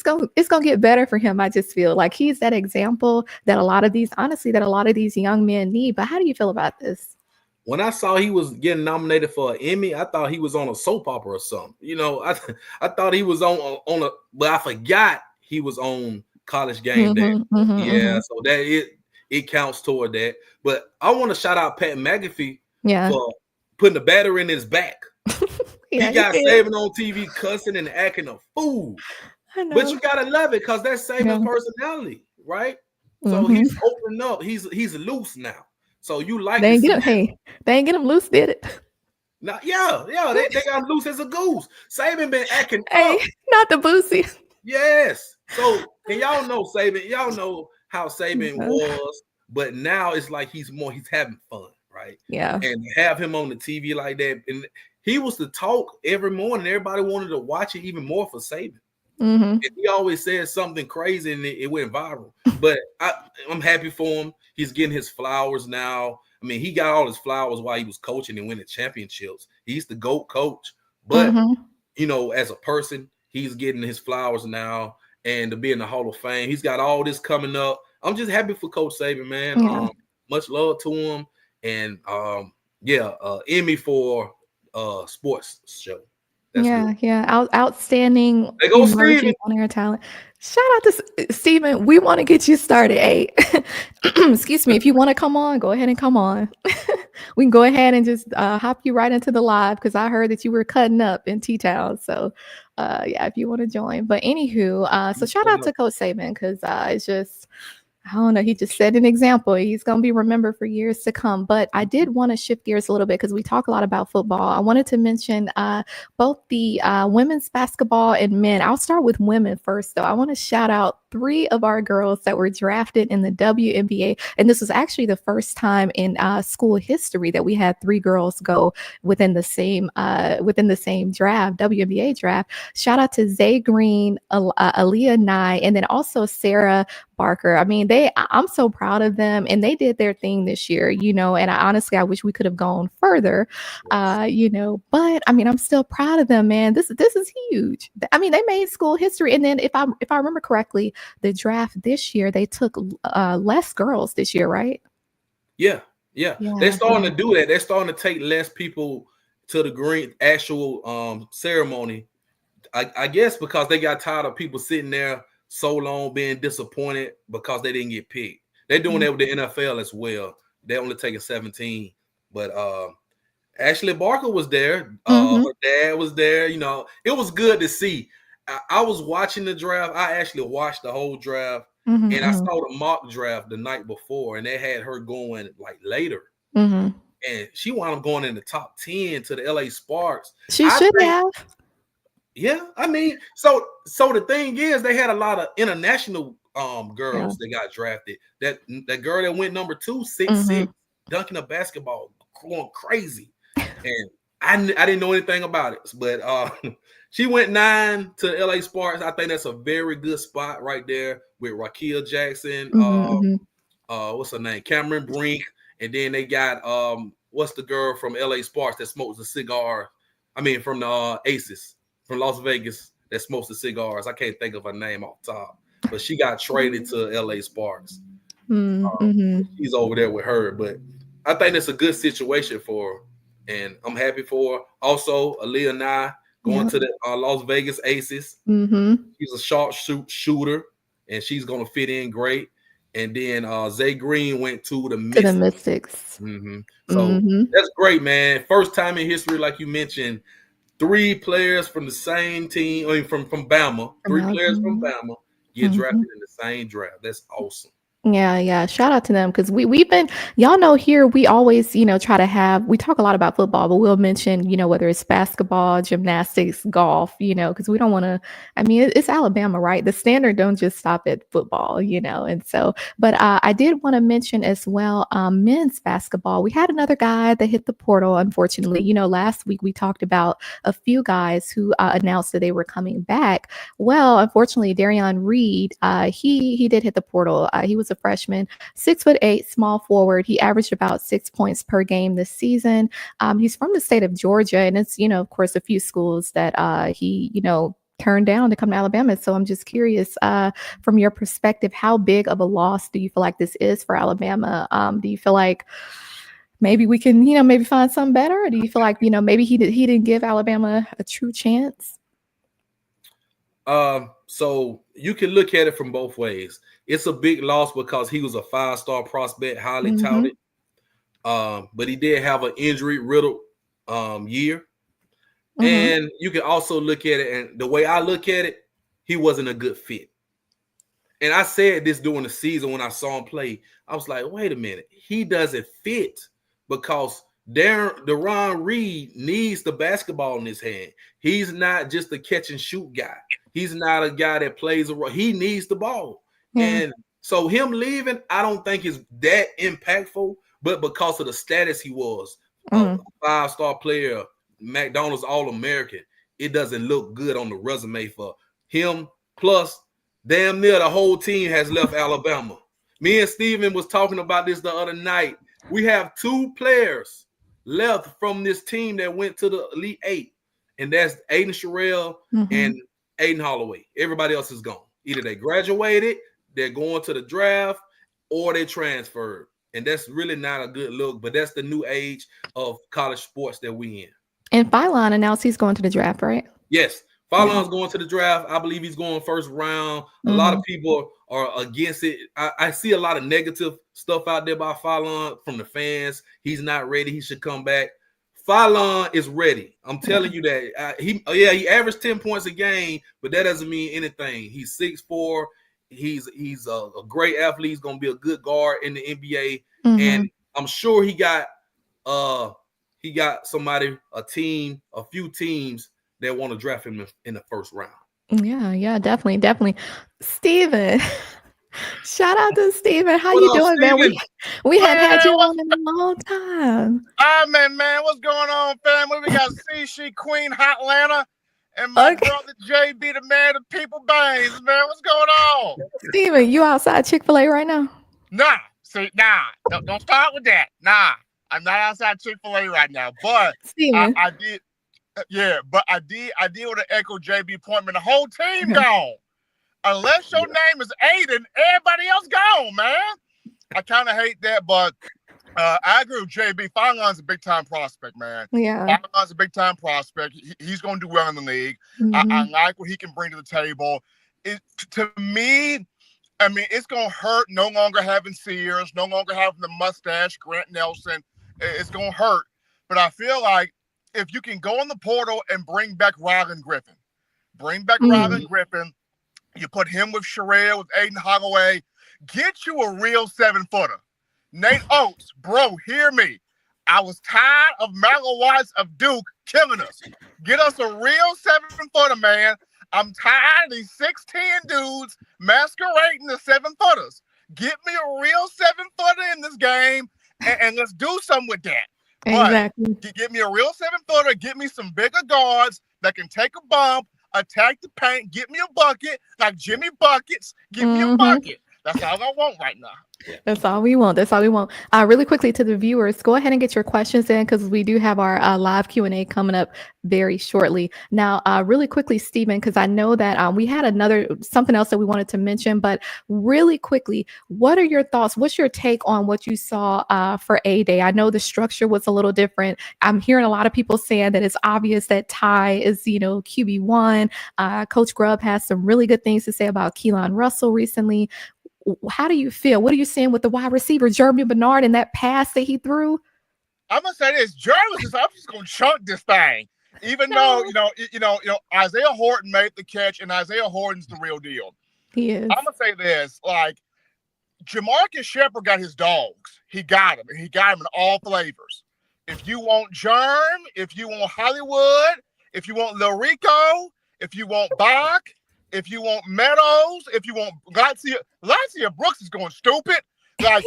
Speaker 2: gonna get better for him. I just feel like he's that example that a lot of these young men need. But how do you feel about this?
Speaker 4: When I saw he was getting nominated for an Emmy, I thought he was on a soap opera or something. I thought he was on but I forgot he was on College Game Day. So that it counts toward that. But I want to shout out Pat McAfee for putting the battery in his back. He got Saban on TV cussing and acting a fool. But you gotta love it, because that's Saban's personality, right? So he's opening up. He's loose now. So you like
Speaker 2: they ain't get him loose, did it?
Speaker 4: Now, they got him loose as a goose. Saban been acting
Speaker 2: up. Not the Boosie.
Speaker 4: Yes. So, and y'all know Saban. Y'all know how Saban was, but now it's like he's having fun, right?
Speaker 2: Yeah.
Speaker 4: And have him on the TV like that, and he was the talk every morning. Everybody wanted to watch it even more for Saban. And he always said something crazy, and it went viral. But I'm happy for him. He's getting his flowers now. I mean, he got all his flowers while he was coaching and winning championships. He's the GOAT coach. But, as a person, he's getting his flowers now. And to be in the Hall of Fame, he's got all this coming up. I'm just happy for Coach Saban, man.
Speaker 2: Yeah.
Speaker 4: Much love to him. And, Emmy for sports show. That's good.
Speaker 2: Outstanding.
Speaker 4: They go Steven.
Speaker 2: On-air talent. Shout out to Steven. We want to get you started. Excuse me. If you want to come on, go ahead and come on. we can go ahead and just hop you right into the live because I heard that you were cutting up in T-Town. So yeah, if you want to join. But anywho, so shout out to Coach Saban because it's just, I don't know. He just set an example. He's going to be remembered for years to come. But I did want to shift gears a little bit because we talk a lot about football. I wanted to mention both the women's basketball and men. I'll start with women first, though. I want to shout out 3 of our girls that were drafted in the WNBA. And this was actually the first time in school history that we had 3 girls go within the same draft, WNBA draft. Shout out to Zay Green, Aaliyah Nye, and then also Sarah Barker. I mean, I'm so proud of them, and they did their thing this year, and I wish we could have gone further, but I mean, I'm still proud of them, man. This is huge. I mean, they made school history. And then if I remember correctly, the draft this year, they took less girls this year, right?
Speaker 4: Yeah. They're starting to do that. They're starting to take less people to the actual ceremony. I guess because they got tired of people sitting there so long being disappointed because they didn't get picked. They're doing that with the NFL as well. They only taking 17. But Ashley Barker was there. Her dad was there. It was good to see. I was watching the draft. I actually watched the whole draft. And I saw the mock draft the night before, and they had her going like later. And she wound up going in the top 10 to the LA Sparks.
Speaker 2: She should have.
Speaker 4: Yeah, I mean, so the thing is, they had a lot of international girls that got drafted. That girl that went number 2, 6'6", dunking a basketball, going crazy, and I didn't know anything about it, but she went 9 to the LA Sparks. I think that's a very good spot right there with Raquel Jackson. What's her name? Cameron Brink, and then they got what's the girl from LA Sparks that smokes a cigar? I mean, from the Aces. From Las Vegas that smokes the cigars. I can't think of her name off top, but she got traded to LA Sparks. She's over there with her, but I think it's a good situation for her, and I'm happy for her. Also, Aaliyah Nye going to the Las Vegas Aces. She's a sharp shooter, and she's going to fit in great. And then Zay Green went to the Mystics. So that's great, man. First time in history, like you mentioned, 3 players from the same team, I mean, from Bama, 3 players from Bama get drafted in the same draft. That's awesome.
Speaker 2: Yeah. Shout out to them because we've been, y'all know here, we always, try to have, we talk a lot about football, but we'll mention, whether it's basketball, gymnastics, golf, because we don't want to, I mean, it's Alabama, right? The standard don't just stop at football, and so, but I did want to mention as well, men's basketball. We had another guy that hit the portal, unfortunately. Last week we talked about a few guys who announced that they were coming back. Well, unfortunately, Derrion Reid, he did hit the portal. He was a freshman, 6'8", small forward. He averaged about 6 points per game this season. He's from the state of Georgia, and it's of course a few schools that he turned down to come to Alabama. So I'm just curious, from your perspective, how big of a loss do you feel like this is for Alabama? Do you feel like maybe we can maybe find something better, or do you feel like maybe he didn't give Alabama a true chance?
Speaker 4: So you can look at it from both ways. It's a big loss because he was a 5-star prospect, highly touted. But he did have an injury-riddled year. And you can also look at it, and the way I look at it, he wasn't a good fit. And I said this during the season when I saw him play. I was like, wait a minute. He doesn't fit because Derrion Reid needs the basketball in his hand. He's not just a catch-and-shoot guy. He's not a guy that plays a role. He needs the ball. And so him leaving, I don't think is that impactful, but because of the status he was, a 5-star player, McDonald's All-American, it doesn't look good on the resume for him. Plus, damn near the whole team has left Alabama. Me and Steven was talking about this the other night. We have 2 players left from this team that went to the Elite 8, and that's Aiden Sherrill and Aiden Holloway. Everybody else is gone. Either they graduated, they're going to the draft, or they transferred. And that's really not a good look, but that's the new age of college sports that we in.
Speaker 2: And Phylon announced he's going to the draft, right?
Speaker 4: Yes. Phylon's going to the draft. I believe he's going first round. A lot of people are against it. I see a lot of negative stuff out there about Fallon from the fans. He's not ready. He should come back. Fallon is ready. I'm telling you that. He averaged 10 points a game, but that doesn't mean anything. He's 6'4". He's a great athlete. He's going to be a good guard in the NBA. And I'm sure he got somebody, a few teams that want to draft him in the first round.
Speaker 2: Yeah, definitely. Steven. Shout out to Steven. How you doing,
Speaker 5: Steven?
Speaker 2: man? We hadn't had you on in a long time.
Speaker 5: Man, what's going on, family? We got C'Chi Queen Hotlanta and my brother JB, the man of people, Baines, man. What's going on?
Speaker 2: Steven, you outside Chick-fil-A right now?
Speaker 5: Nah. Don't start with that. Nah, I'm not outside Chick-fil-A right now. But
Speaker 2: Steven.
Speaker 5: I did want to echo JB point, man. The whole team gone. Unless your name is Aiden, everybody else gone, man. I kind of hate that, but I agree with JB. Fallon's a big-time prospect, man.
Speaker 2: Yeah.
Speaker 5: Fallon's a big-time prospect. He's going to do well in the league. I like what he can bring to the table. To me, I mean, it's going to hurt no longer having Sears, no longer having the mustache, Grant Nelson. It's going to hurt. But I feel like if you can go in the portal and bring back Rylan Griffin, you put him with Sherrill, with Aiden Holloway. Get you a real 7-footer. Nate Oates, bro, hear me. I was tired of Mallow Watts of Duke killing us. Get us a real 7-footer, man. I'm tired of these 6'10" dudes masquerading as 7-footers. Get me a real 7-footer in this game, and let's do something with that.
Speaker 2: Exactly.
Speaker 5: But get me a real 7-footer. Get me some bigger guards that can take a bump, attack the paint, get me a bucket, like Jimmy Buckets, give me a bucket. That's all I want right now.
Speaker 2: That's all we want. Really quickly to the viewers, go ahead and get your questions in because we do have our live Q&A coming up very shortly. Now, really quickly, Steven, because I know that we had something else that we wanted to mention, but really quickly, what are your thoughts? What's your take on what you saw for A-Day? I know the structure was a little different. I'm hearing a lot of people saying that it's obvious that Ty is, QB1. Coach Grubb has some really good things to say about Keelan Russell recently. How do you feel? What are you seeing with the wide receiver, Jeremy Bernard, and that pass that he threw?
Speaker 5: I'm gonna say this: I'm just gonna chunk this thing. Even though Isaiah Horton made the catch, and Isaiah Horton's the real deal.
Speaker 2: He is.
Speaker 5: I'm gonna say this: like Jamarcus Shepard got his dogs. He got him, and he got him in all flavors. If you want Germ, if you want Hollywood, if you want Lil Rico, if you want Bach. If you want Meadows, if you want Lacia Brooks is going stupid. Like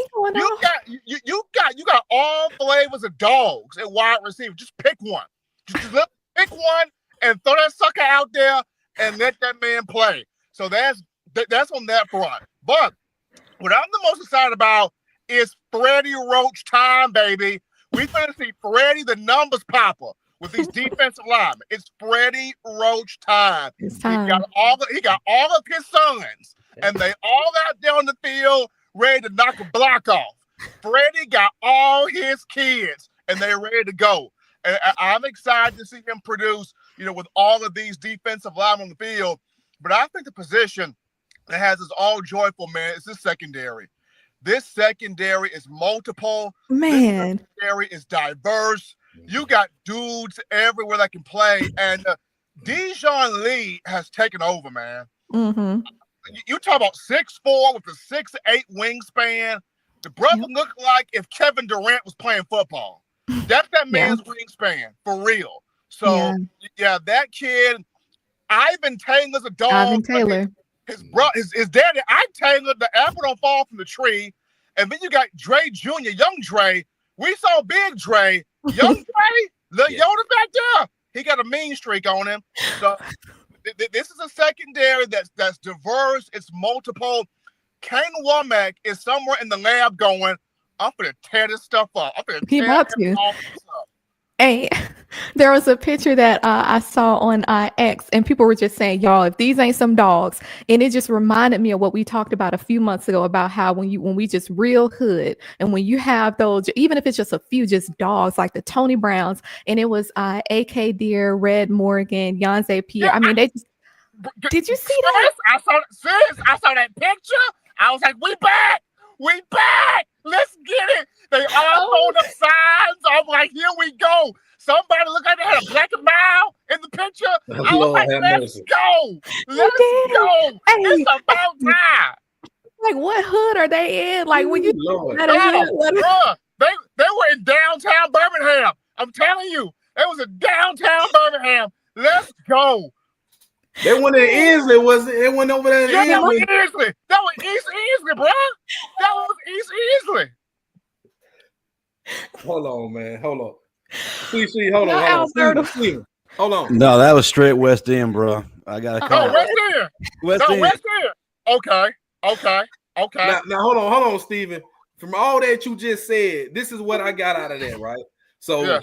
Speaker 5: you got all flavors of dogs at wide receiver. Just pick one. Just pick one and throw that sucker out there and let that man play. So that's on that front. But what I'm the most excited about is Freddie Roach time, baby. We finna see Freddie the numbers popper with these defensive linemen. It's Freddie Roach time.
Speaker 2: It's time.
Speaker 5: He got all of his sons, and they all out there on the field ready to knock a block off. Freddie got all his kids, and they're ready to go. And I'm excited to see him produce, with all of these defensive linemen on the field. But I think the position that has us all joyful, man, is the secondary. This secondary is multiple.
Speaker 2: Man.
Speaker 5: This secondary is diverse. You got dudes everywhere that can play, and Dijon Lee has taken over, man. You talk about 6'4" with a 6'8" wingspan. The brother looked like if Kevin Durant was playing football. That's that man's wingspan, for real. So, that kid, Ivan Taylor's a dog.
Speaker 2: Ivan Taylor.
Speaker 5: His daddy, Ike Taylor, the apple don't fall from the tree. And then you got Dre Jr., young Dre. We saw Big Dre. Young Dre, Lil Yoda back there, he got a mean streak on him. So this is a secondary that's diverse. It's multiple. Kane Womack is somewhere in the lab going, I'm going to tear this stuff up. I'm going to tear this up.
Speaker 2: Hey, there was a picture that I saw on X, and people were just saying, y'all, if these ain't some dogs. And it just reminded me of what we talked about a few months ago about how when we just real hood, and when you have those, even if it's just a few just dogs like the Tony Browns, and it was AK Deer, Red Morgan, Yonze Pierre. I mean, Did you see that?
Speaker 5: I saw that picture. I was like, we back. Let's get it. They all hold up signs. I'm like, here we go. Somebody looked like they had a black and mild in the picture. I was like, let's go. Let's go.
Speaker 2: Hey.
Speaker 5: It's about time.
Speaker 2: Like, what hood are they in? Like, when you
Speaker 5: they were in downtown Birmingham. I'm telling you, it was in downtown Birmingham. Let's go.
Speaker 4: They went in Easley, was it? It went over there in
Speaker 5: That was
Speaker 4: Easley.
Speaker 5: Easley. That was East Easley, bro. That was East Easley.
Speaker 4: Hold on, man. Hold on. See, hold on. Steven. Hold on.
Speaker 6: No, that was straight West End, bro. I got to call.
Speaker 5: West End.
Speaker 6: West End.
Speaker 5: West End. Okay.
Speaker 4: Now, hold on, Steven. From all that you just said, this is what I got out of that, right? So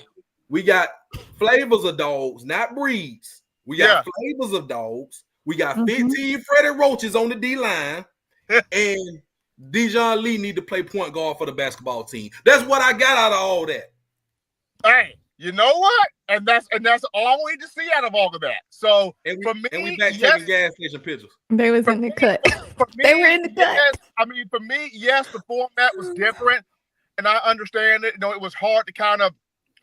Speaker 4: we got flavors of dogs, not breeds. We got flavors of dogs. We got 15 Freddie Roaches on the D-line. And Dijon Lee need to play point guard for the basketball team. That's what I got out of all that.
Speaker 5: Hey, you know what? And that's all we need to see out of all of that. So for me,
Speaker 4: we back taking gas station pictures.
Speaker 2: They was in the cut. They were in the cut.
Speaker 5: Yes, I mean, for me, yes, the format was different, and I understand it. You know, it was hard to kind of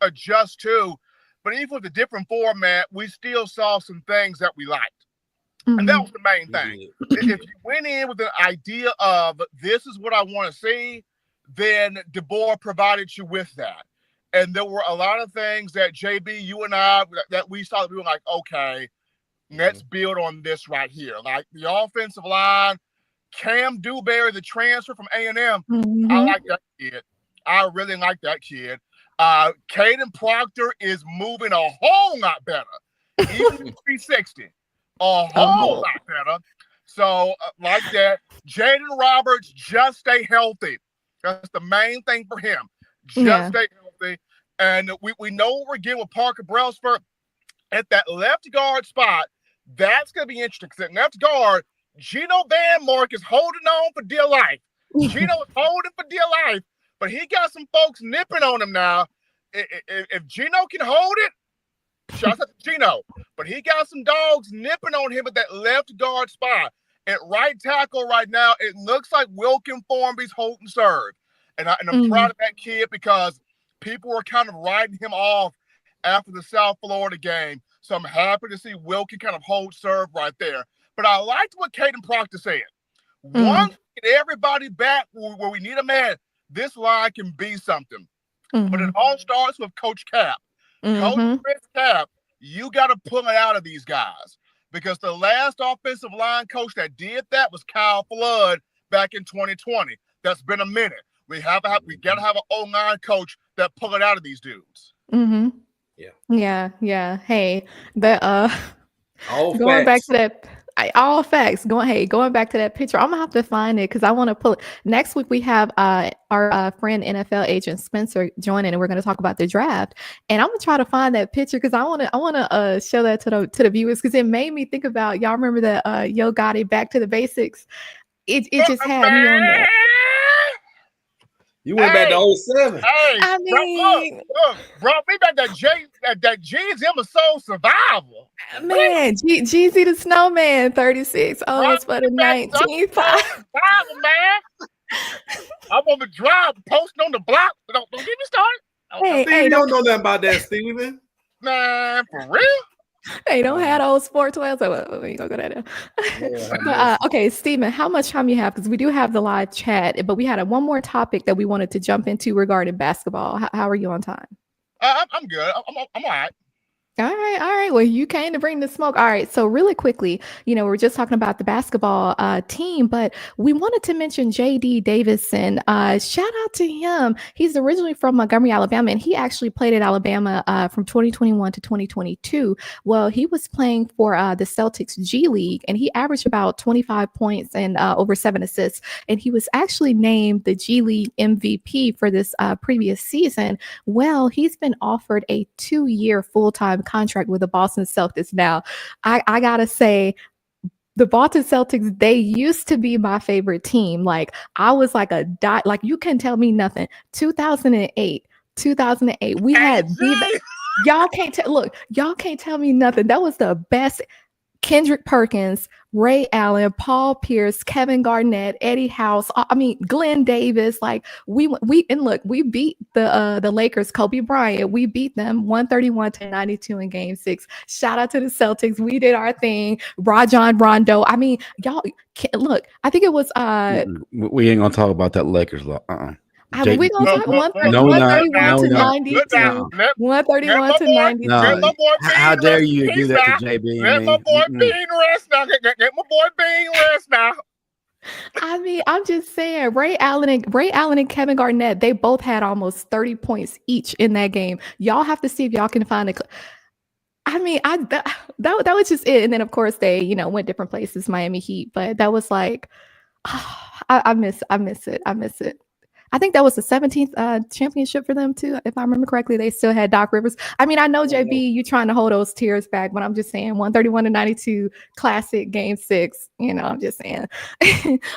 Speaker 5: adjust to, but even with the different format, we still saw some things that we liked. And that was the main thing. If you went in with the idea of this is what I want to see, then DeBoer provided you with that. And there were a lot of things that JB, you and I, that we saw that we were like, okay, let's build on this right here. Like the offensive line, Cam Dewberry, the transfer from A&M, I like that kid. I really like that kid. Caden Proctor is moving a whole lot better, even 360. A whole lot better. So, like that, Jaden Roberts, just stay healthy. That's the main thing for him. Just stay healthy. And we know what we're getting with Parker Brailsford at that left guard spot. That's going to be interesting because at left guard, Gino Van Mark is holding on for dear life. Gino is holding for dear life, but he got some folks nipping on him now. If Gino can hold it, shout out to Gino. But he got some dogs nipping on him at that left guard spot. At right tackle right now, it looks like Wilkin Formby's holding serve. And I'm proud of that kid because people were kind of writing him off after the South Florida game. So I'm happy to see Wilkin kind of hold serve right there. But I liked what Caden Proctor said. Once we get everybody back where we need them at, this line can be something. But it all starts with Coach Cap. Coach Chris Cap, you got to pull it out of these guys. Because the last offensive line coach that did that was Kyle Flood back in 2020. That's been a minute. We got to have an O-line coach that pull it out of these dudes.
Speaker 2: Yeah. Hey, the
Speaker 4: all
Speaker 2: going
Speaker 4: facts.
Speaker 2: back to that. All facts. Going back to that picture. I'm gonna have to find it because I want to pull it. Next week we have our friend NFL agent Spencer joining, and we're gonna talk about the draft. And I'm gonna try to find that picture because I want to show that to the viewers because it made me think about y'all. Remember that Yo Gotti Back to the Basics? It just had me on that.
Speaker 4: You went back to 07.
Speaker 5: Hey,
Speaker 2: I mean,
Speaker 5: look, brought me back that G's Emma Soul Survival.
Speaker 2: Man, Jeezy the Snowman, 36. Oh, it's for the 19th.
Speaker 5: Survival, man. I'm on the drive, posting on the block. Don't get me started.
Speaker 4: Hey, you don't know nothing about that, Steven.
Speaker 5: Man, for real?
Speaker 2: Hey, don't have those 412. So we gonna go there. Okay, Stephen, how much time you have? Because we do have the live chat, but we had one more topic that we wanted to jump into regarding basketball. How are you on time?
Speaker 5: I'm good. I'm all right.
Speaker 2: All right. Well, you came to bring the smoke. All right. So really quickly, we're just talking about the basketball team, but we wanted to mention J.D. Davison. Shout out to him. He's originally from Montgomery, Alabama, and he actually played at Alabama from 2021 to 2022. Well, he was playing for the Celtics G League, and he averaged about 25 points and over 7 assists. And he was actually named the G League MVP for this previous season. Well, he's been offered a 2-year full-time contract with the Boston Celtics. Now, I gotta say, the Boston Celtics, they used to be my favorite team. Like, I was like like, you can tell me nothing. 2008, we had y'all can't tell me nothing. That was the best. Kendrick Perkins, Ray Allen, Paul Pierce, Kevin Garnett, Eddie House. I mean, Glenn Davis. Like we beat the Lakers, Kobe Bryant. We beat them 131-92 in Game 6. Shout out to the Celtics. We did our thing. Rajon Rondo. I mean, y'all look. I think it was
Speaker 6: We ain't gonna talk about that Lakers law.
Speaker 2: we gonna talk 131 to 92. 131 to 92.
Speaker 5: Let my boy
Speaker 6: How
Speaker 5: Bean
Speaker 6: dare
Speaker 5: rest
Speaker 6: you
Speaker 5: in
Speaker 6: do
Speaker 5: peace
Speaker 6: that
Speaker 5: now.
Speaker 6: to JB?
Speaker 5: Let my boy Bean rest now. Get my boy Bean rest now.
Speaker 2: I mean, I'm just saying, Ray Allen and Kevin Garnett, they both had almost 30 points each in that game. Y'all have to see if y'all can find I mean, that was just it. And then of course they, went different places, Miami Heat, but that was like, I miss it. I think that was the 17th championship for them too, if I remember correctly. They still had Doc Rivers. I mean, I know JB, you trying to hold those tears back, but I'm just saying 131-92 classic Game 6. I'm just saying.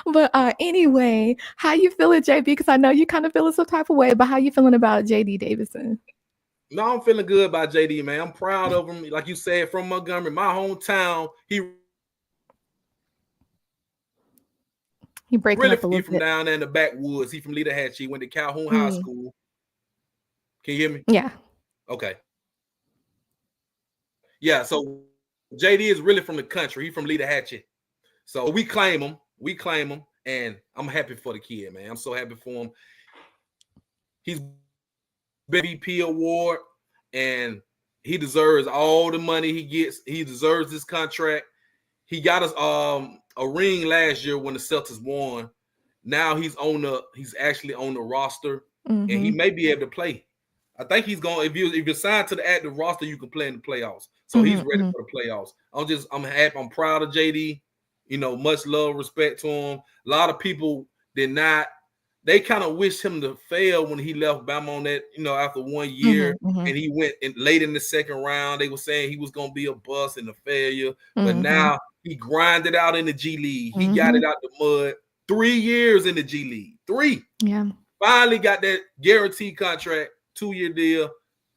Speaker 2: But anyway, how you feeling, JB? Because I know you kind of feeling some type of way, but how you feeling about JD Davison?
Speaker 4: No, I'm feeling good about JD, man. I'm proud of him. Like you said, from Montgomery, my hometown. He
Speaker 2: breaking
Speaker 4: really
Speaker 2: up a little
Speaker 4: from
Speaker 2: bit.
Speaker 4: down there in the backwoods. He from Leaderhatchee. Went to Calhoun High School. Can you hear me?
Speaker 2: Yeah.
Speaker 4: Okay. Yeah, so JD is really from the country. He's from Leaderhatchee. So we claim him. And I'm happy for the kid, man. I'm so happy for him. He's MVP award, and he deserves all the money he gets. He deserves this contract. He got us a ring last year when the Celtics won. Now he's actually on the roster, and he may be able to play. I think he's going. If you're signed to the active roster, you can play in the playoffs. So he's ready for the playoffs. I'm happy. I'm proud of JD. Much love, respect to him. A lot of people did not. They kind of wished him to fail when he left Bama on that, after 1 year, and he went late in the second round. They were saying he was going to be a bust and a failure, but now he grinded out in the G League. He got it out the mud. 3 years in the G League. 3.
Speaker 2: Yeah.
Speaker 4: Finally got that guaranteed contract, 2-year deal.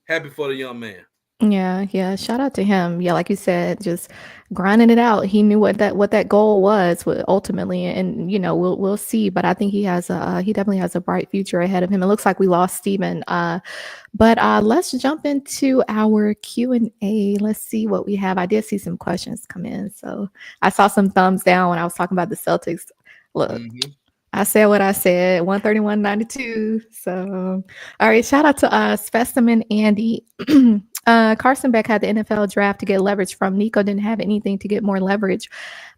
Speaker 4: Happy for the young man.
Speaker 2: Yeah. Shout out to him. Yeah, like you said, just grinding it out. He knew what that goal was ultimately, and we'll see. But I think he definitely has a bright future ahead of him. It looks like we lost Steven. But let's jump into our Q&A. Let's see what we have. I did see some questions come in, so I saw some thumbs down when I was talking about the Celtics. Look. I said what I said, 131-92. So, all right, shout out to Specimen Andy. Carson Beck had the NFL draft to get leverage from. Nico didn't have anything to get more leverage.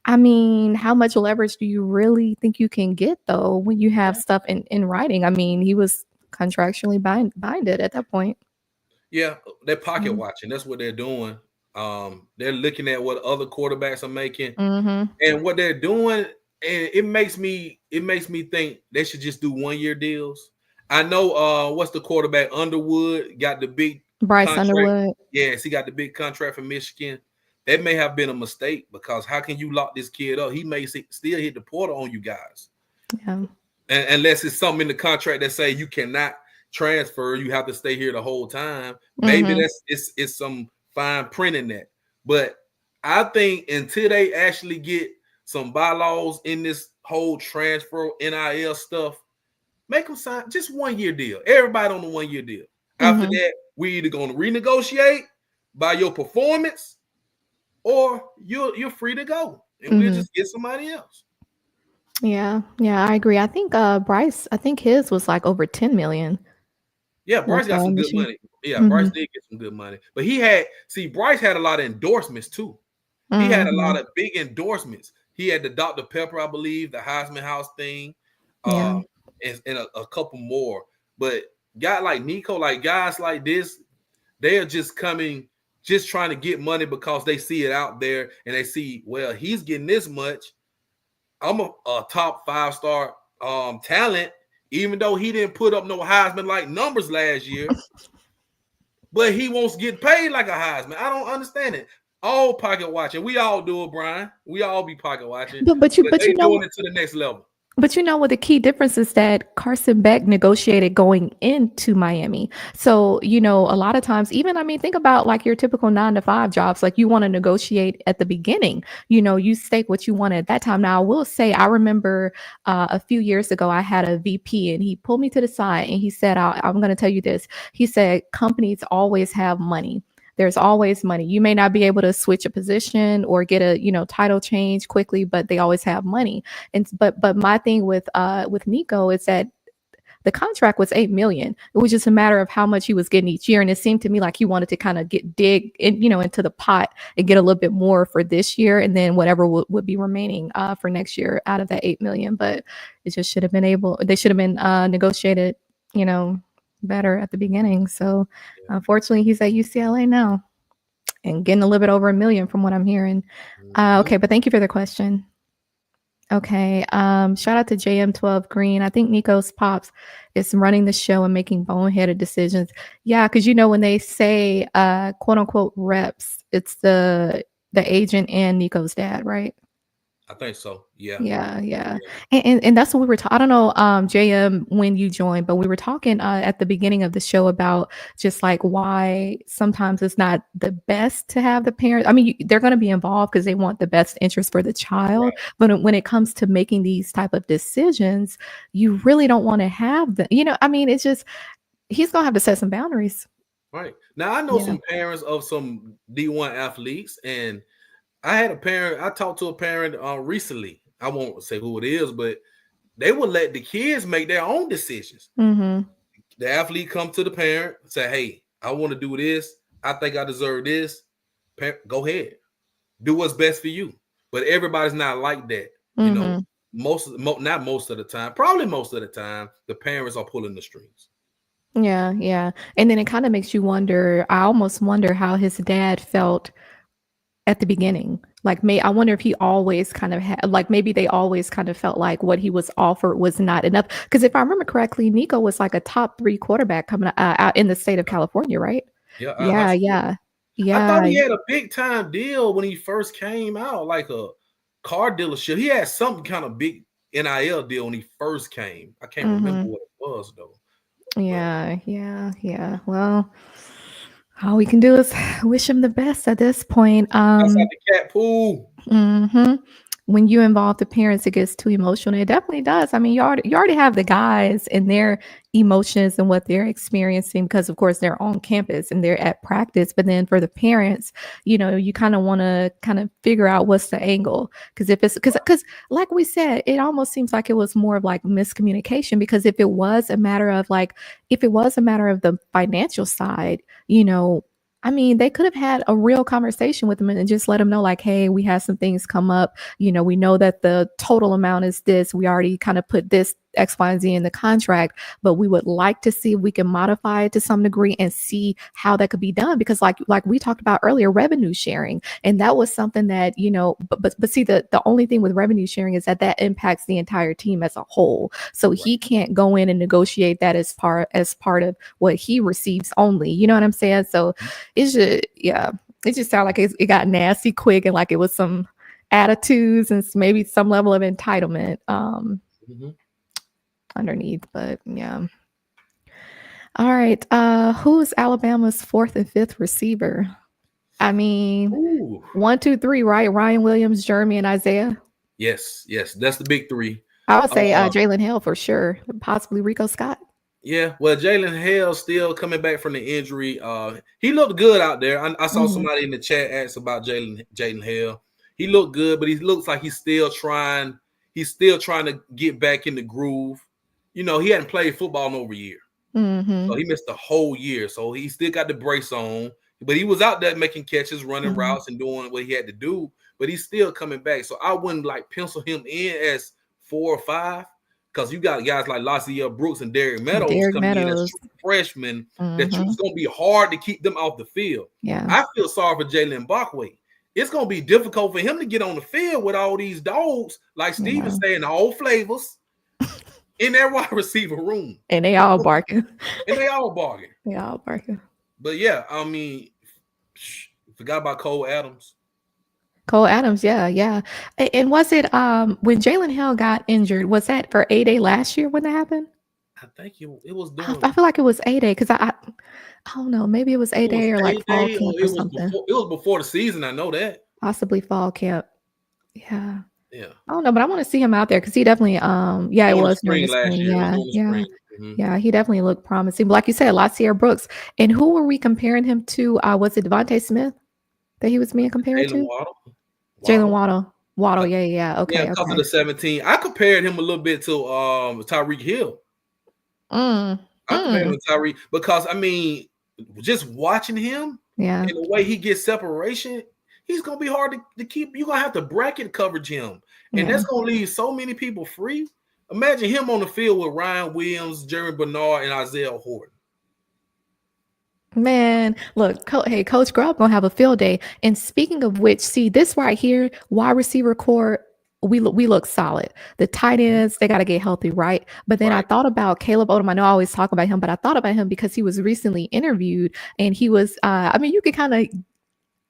Speaker 2: I mean, how much leverage do you really think you can get, though, when you have stuff in writing? I mean, he was contractually binded at that point.
Speaker 4: Yeah, they're pocket watching. That's what they're doing. They're looking at what other quarterbacks are making. And what they're doing, and it makes me think they should just do 1-year deals. I know what's the quarterback, Underwood, got the big
Speaker 2: Bryce
Speaker 4: contract.
Speaker 2: Underwood.
Speaker 4: Yes, he got the big contract from Michigan. That may have been a mistake, because how can you lock this kid up? He may still hit the portal on you guys.
Speaker 2: Yeah.
Speaker 4: And unless it's something in the contract that say you cannot transfer, you have to stay here the whole time. Maybe it's some fine print in that. But I think until they actually get some bylaws in this whole transfer NIL stuff, make them sign just 1-year deal. Everybody on the 1-year deal. After that, we either going to renegotiate by your performance, or you're free to go, and we'll just get somebody else.
Speaker 2: Yeah, I agree. I think Bryce, his was like over 10 million.
Speaker 4: Yeah, Bryce got some good money. Yeah, Bryce did get some good money. But Bryce had a lot of endorsements too. He had a lot of big endorsements. He had the Dr. Pepper, I believe, the Heisman House thing, and a couple more. But guys like Nico, like guys like this, they are just coming, just trying to get money because they see it out there, and they see, well, he's getting this much. I'm a top 5-star talent, even though he didn't put up no Heisman-like numbers last year. But he wants to get paid like a Heisman. I don't understand it. All pocket watching. We all do it, Brian. We all be pocket watching.
Speaker 2: But you know,
Speaker 4: doing it to the next level.
Speaker 2: But you know what? The key difference is that Carson Beck negotiated going into Miami. So, a lot of times, even, I mean, think about like your typical 9 to 5 jobs, like you want to negotiate at the beginning, you state what you want at that time. Now, I will say, I remember a few years ago, I had a VP and he pulled me to the side and he said, I'm going to tell you this. He said, companies always have money. There's always money. You may not be able to switch a position or get a, title change quickly, but they always have money. And but my thing with Nico is that the contract was $8 million. It was just a matter of how much he was getting each year. And it seemed to me like he wanted to kind of dig in, into the pot and get a little bit more for this year. And then whatever would be remaining for next year out of that $8 million. But it just should have been they should have been negotiated, better at the beginning. So unfortunately, he's at UCLA now and getting a little bit over $1 million from what I'm hearing. Okay, but thank you for the question. Okay, shout out to JM12 Green. I think Nico's pops is running the show and making boneheaded decisions. Yeah, because when they say quote unquote reps, it's the agent and Nico's dad, right?
Speaker 4: I think so. Yeah. And
Speaker 2: that's what we were talking. I don't know, JM, when you joined, but we were talking at the beginning of the show about just like why sometimes it's not the best to have the parents. I mean, they're going to be involved because they want the best interest for the child. Right. But when it comes to making these type of decisions, you really don't want to have them. I mean, it's just, he's going to have to set some boundaries.
Speaker 4: Right. Now, I know some parents of some D1 athletes, and I talked to a parent recently. I won't say who it is, but they will let the kids make their own decisions. Mm-hmm. The athlete come to the parent and say, hey, I want to do this. I think I deserve this. Parent, go ahead. Do what's best for you. But everybody's not like that. Mm-hmm. Not most of the time, probably most of the time, the parents are pulling the strings.
Speaker 2: Yeah. And then it kind of makes you wonder. I almost wonder how his dad felt at the beginning. Like, I wonder if he always kind of had, like, maybe they always kind of felt like what he was offered was not enough. Because if I remember correctly, Nico was like a top 3 quarterback coming out in the state of California, right?
Speaker 4: Yeah.
Speaker 2: I
Speaker 4: thought he had a big time deal when he first came out, like a car dealership. He had some kind of big NIL deal when he first came. I can't remember what it was though.
Speaker 2: Yeah. Well, all we can do is wish him the best at this point.
Speaker 4: That's like the cat pool.
Speaker 2: Mm-hmm. When you involve the parents, it gets too emotional. It definitely does. I mean, you already have the guys and their emotions and what they're experiencing because, of course, they're on campus and they're at practice. But then for the parents, you kind of want to kind of figure out what's the angle. Because because like we said, it almost seems like it was more of like miscommunication. Because if it was a matter of the financial side, I mean, they could have had a real conversation with them and just let them know, like, hey, we had some things come up. We know that the total amount is this. We already kind of put this X, Y, and Z in the contract, but we would like to see if we can modify it to some degree and see how that could be done. Because like we talked about earlier, revenue sharing. And that was something that, but see, the only thing with revenue sharing is that impacts the entire team as a whole. So he can't go in and negotiate that as part of what he receives only. You know what I'm saying? So it just sounded like it got nasty quick and like it was some attitudes and maybe some level of entitlement underneath, but yeah. All right. Who's Alabama's 4th and 5th receiver? I mean, 1, 2, 3, right? Ryan Williams, Jeremy, and Isaiah.
Speaker 4: Yes. That's the big 3.
Speaker 2: I would say Jalen Hill for sure, possibly Rico Scott.
Speaker 4: Yeah, well, Jalen Hill still coming back from the injury. He looked good out there. I saw somebody in the chat ask about Jalen Hill. He looked good, but he looks like he's still trying to get back in the groove. He hadn't played football in over a year. So he missed the whole year. So he still got the brace on, but he was out there making catches, running routes, and doing what he had to do. But he's still coming back. So I wouldn't pencil him in as 4 or 5. Because you got guys like Lacia Brooks and Derrick Meadows coming in as freshmen that it's going to be hard to keep them off the field.
Speaker 2: Yeah,
Speaker 4: I feel sorry for Jalen Bachway. It's going to be difficult for him to get on the field with all these dogs, like Steven saying, all flavors in that wide receiver room.
Speaker 2: And they all barking.
Speaker 4: But yeah, I mean, forgot about Cole Adams.
Speaker 2: Cole Adams, yeah. And was it when Jalen Hill got injured? Was that for A-Day last year when that happened?
Speaker 4: I think it was
Speaker 2: I,
Speaker 4: doing.
Speaker 2: I feel like it was A-Day because I don't know, maybe it was
Speaker 4: It was
Speaker 2: A-Day or like fall
Speaker 4: A-Day,
Speaker 2: camp
Speaker 4: or
Speaker 2: or
Speaker 4: it was
Speaker 2: something.
Speaker 4: before. It was before the season. I know that.
Speaker 2: Possibly fall camp. Yeah.
Speaker 4: Yeah.
Speaker 2: I don't know, but I want to see him out there because he definitely it
Speaker 4: During the
Speaker 2: was during the
Speaker 4: spring last
Speaker 2: spring.
Speaker 4: year. It was
Speaker 2: Yeah,
Speaker 4: during the
Speaker 2: yeah.
Speaker 4: spring. Mhm.
Speaker 2: Yeah, he definitely looked promising. But like you said, Lacier Brooks. And who were we comparing him to? Was it Devontae Smith that he was being compared
Speaker 4: Jalen
Speaker 2: to?
Speaker 4: Waddle.
Speaker 2: Jalen Waddle.
Speaker 4: Uh,
Speaker 2: Yeah.
Speaker 4: Yeah,
Speaker 2: Okay.
Speaker 4: because of the 17. I compared him a little bit to Tyreek Hill.
Speaker 2: Mm,
Speaker 4: I compared him
Speaker 2: mm.
Speaker 4: to Tyreek because I mean, just watching him
Speaker 2: Yeah.
Speaker 4: and the way he gets separation, he's gonna be hard to keep. You're gonna have to bracket coverage him, and
Speaker 2: Yeah.
Speaker 4: that's gonna leave so many people free. Imagine him on the field with Ryan Williams, Jerry Bernard, and Isaiah Horton.
Speaker 2: Man, look, hey, Coach Grubb gonna have a field day. And speaking of which, see this right here, wide receiver core, we look solid. The tight ends, they got to get healthy, right? But then I
Speaker 4: Right.
Speaker 2: thought about Caleb Odom. I know I always talk about him, but I thought about him because he was recently interviewed, and he was, I mean, you could kind of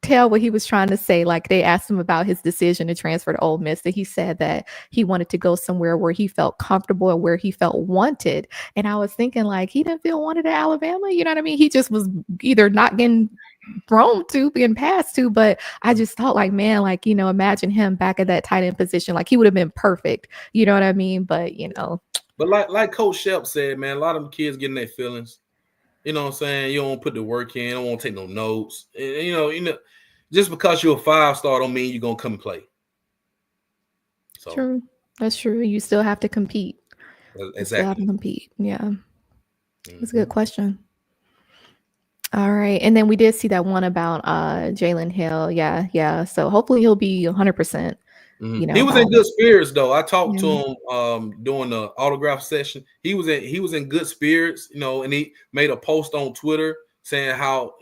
Speaker 2: tell what he was trying to say. Like they asked him about his decision to transfer to Ole Miss, and he said that he wanted to go somewhere where he felt comfortable and where he felt wanted. And I was thinking, like, he didn't feel wanted at Alabama. You know what I mean? He just was either not getting thrown to, being passed to. But I just thought, like, man, like, you know, imagine him back at that tight end position. Like he would have been perfect. You know what I mean? But you know,
Speaker 4: But like Coach Shep said, man, a lot of them kids getting their feelings. You know what I'm saying? You don't put the work in. Don't want to take no notes. And, you know, just because you're a 5-star don't mean you're gonna come and play. So
Speaker 2: true. That's true. You still have to compete.
Speaker 4: exactly.
Speaker 2: You still have to compete. Yeah. That's a good
Speaker 4: Mhm.
Speaker 2: question. All right. And then we did see that one about Jalen Hill. Yeah. So hopefully he'll be 100%.
Speaker 4: Mhm.
Speaker 2: You know,
Speaker 4: He was in good spirits though. I talked
Speaker 2: yeah.
Speaker 4: to him during the autograph session. He was in good spirits, you know, and he made a post on Twitter saying how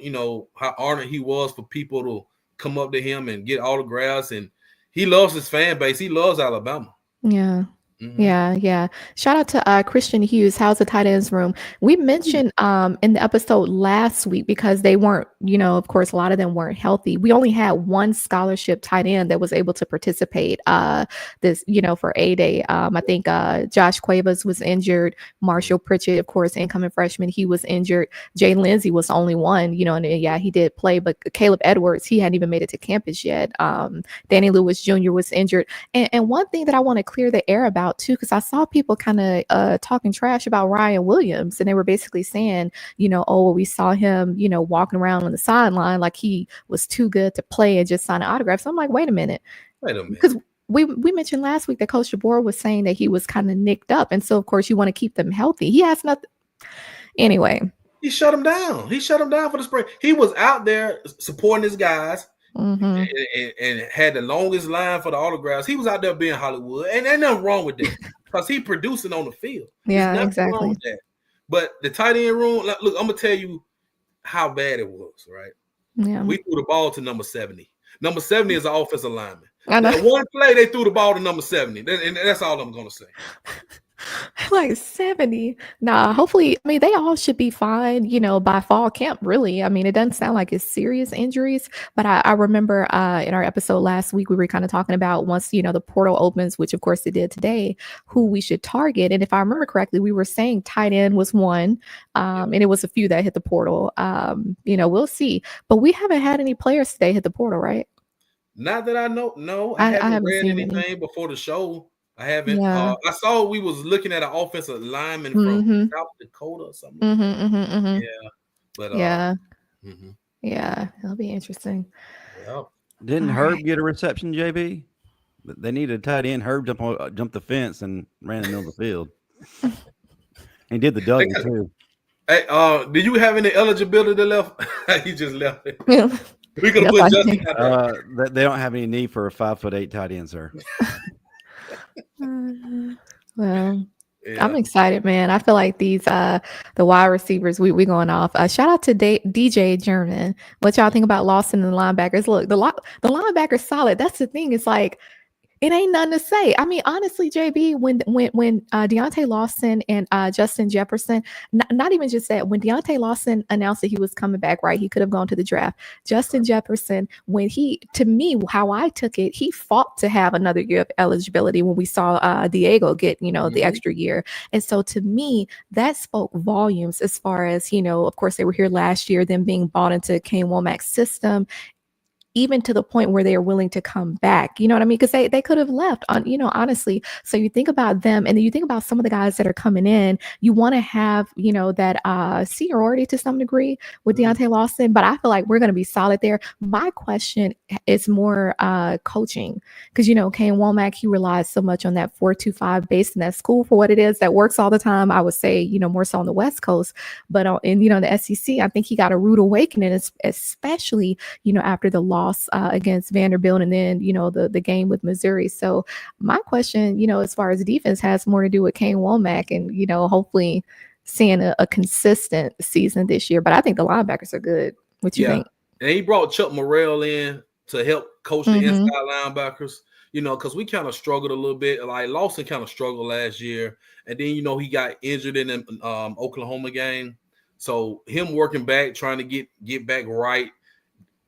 Speaker 4: honored he was for people to come up to him and get autographs, and he loves his fan base. He loves Alabama.
Speaker 2: Yeah.
Speaker 4: Mhm.
Speaker 2: Yeah. Shout out to Christian Hughes. How's the tight ends room? We mentioned in the episode last week because they weren't, you know, of course, a lot of them weren't healthy. We only had one scholarship tight end that was able to participate this, you know, for A-Day. I think Josh Cuevas was injured. Marshall Pritchett, of course, incoming freshman, he was injured. Jay Lindsey was the only one, you know, and yeah, he did play, but Caleb Edwards, he hadn't even made it to campus yet. Danny Lewis Jr. was injured. And one thing that I want to clear the air about too, because I saw people kind of talking trash about Ryan Williams, and they were basically saying, you know, oh, well, we saw him, you know, walking around on the sideline like he was too good to play and just sign an autograph. So I'm like, wait a minute, because we mentioned last week that Coach DeBoer was saying that he was kind of nicked up, and so of course you want to keep them healthy. He has nothing. Anyway,
Speaker 4: he shut him down. He shut him down for the spring. He was out there supporting his guys. And had the longest line for the autographs. He was out there being Hollywood, and ain't nothing wrong with that because he producing on the field.
Speaker 2: Yeah,
Speaker 4: There's nothing
Speaker 2: exactly.
Speaker 4: wrong with that. But the tight end room, look, I'm gonna tell you how bad it was. Right?
Speaker 2: Yeah,
Speaker 4: we threw the ball to number 70. Number 70 is an offensive lineman.
Speaker 2: I know.
Speaker 4: One play, they threw the ball to number 70, and that's all I'm gonna say.
Speaker 2: Like 70. Nah, hopefully, I mean, they all should be fine, you know, by fall camp, really. I mean, it doesn't sound like it's serious injuries, but I remember in our episode last week, we were kind of talking about once, you know, the portal opens, which of course it did today, who we should target. And if I remember correctly, we were saying tight end was one, and it was a few that hit the portal. You know, we'll see. But we haven't had any players today hit the portal, right?
Speaker 4: Not that I know. No,
Speaker 2: I
Speaker 4: haven't
Speaker 2: haven't
Speaker 4: read
Speaker 2: seen
Speaker 4: anything
Speaker 2: any.
Speaker 4: before the show. I haven't.
Speaker 2: Yeah.
Speaker 4: I saw we was looking at an offensive lineman from South Dakota or something. Yeah, but
Speaker 2: yeah, it'll be interesting.
Speaker 4: Yeah.
Speaker 6: Didn't
Speaker 2: All
Speaker 6: Herb
Speaker 2: right.
Speaker 6: get a reception, JB? They needed a tight end. Herb jumped the fence and ran in the middle of the field. He did the Dougie too.
Speaker 4: Hey, do you have any eligibility left? He just left it. We could have
Speaker 2: That's
Speaker 4: put
Speaker 2: like-
Speaker 4: Justin out there.
Speaker 6: They don't have any need for a 5'8" tight end, sir.
Speaker 2: Well,
Speaker 4: Yeah.
Speaker 2: I'm excited, man. I feel like these the wide receivers, we going off. Shout out to DJ German. What y'all think about Lawson and the linebackers? Look, the linebackers solid. That's the thing. It's like It ain't nothing to say. I mean, honestly, JB, when Deontay Lawson and Justin Jefferson, not even just that, when Deontay Lawson announced that he was coming back, right, he could have gone to the draft. Justin Jefferson, to me, how I took it, he fought to have another year of eligibility when we saw Diego get, the extra year. And so to me, that spoke volumes as far as, of course, they were here last year, them being bought into Kane Womack's system, even to the point where they are willing to come back, you know what I mean? Because they could have left on, honestly. So you think about them, and then you think about some of the guys that are coming in. You want to have, that seniority to some degree with Deontay Lawson, but I feel like we're going to be solid there. My question is more coaching, because Kane Womack, he relies so much on that 4-2-5 base in that school for what it is that works all the time. I would say, more so on the West Coast, but in the SEC, I think he got a rude awakening, especially after the loss against Vanderbilt, and then the game with Missouri. So my question, as far as defense, has more to do with Kane Womack, and hopefully seeing a consistent season this year. But I think the linebackers are good. What you think?
Speaker 4: And he brought Chuck Morrell in to help coach the inside linebackers. Because we kind of struggled a little bit. Like Lawson kind of struggled last year, and then he got injured in the Oklahoma game. So him working back, trying to get back right.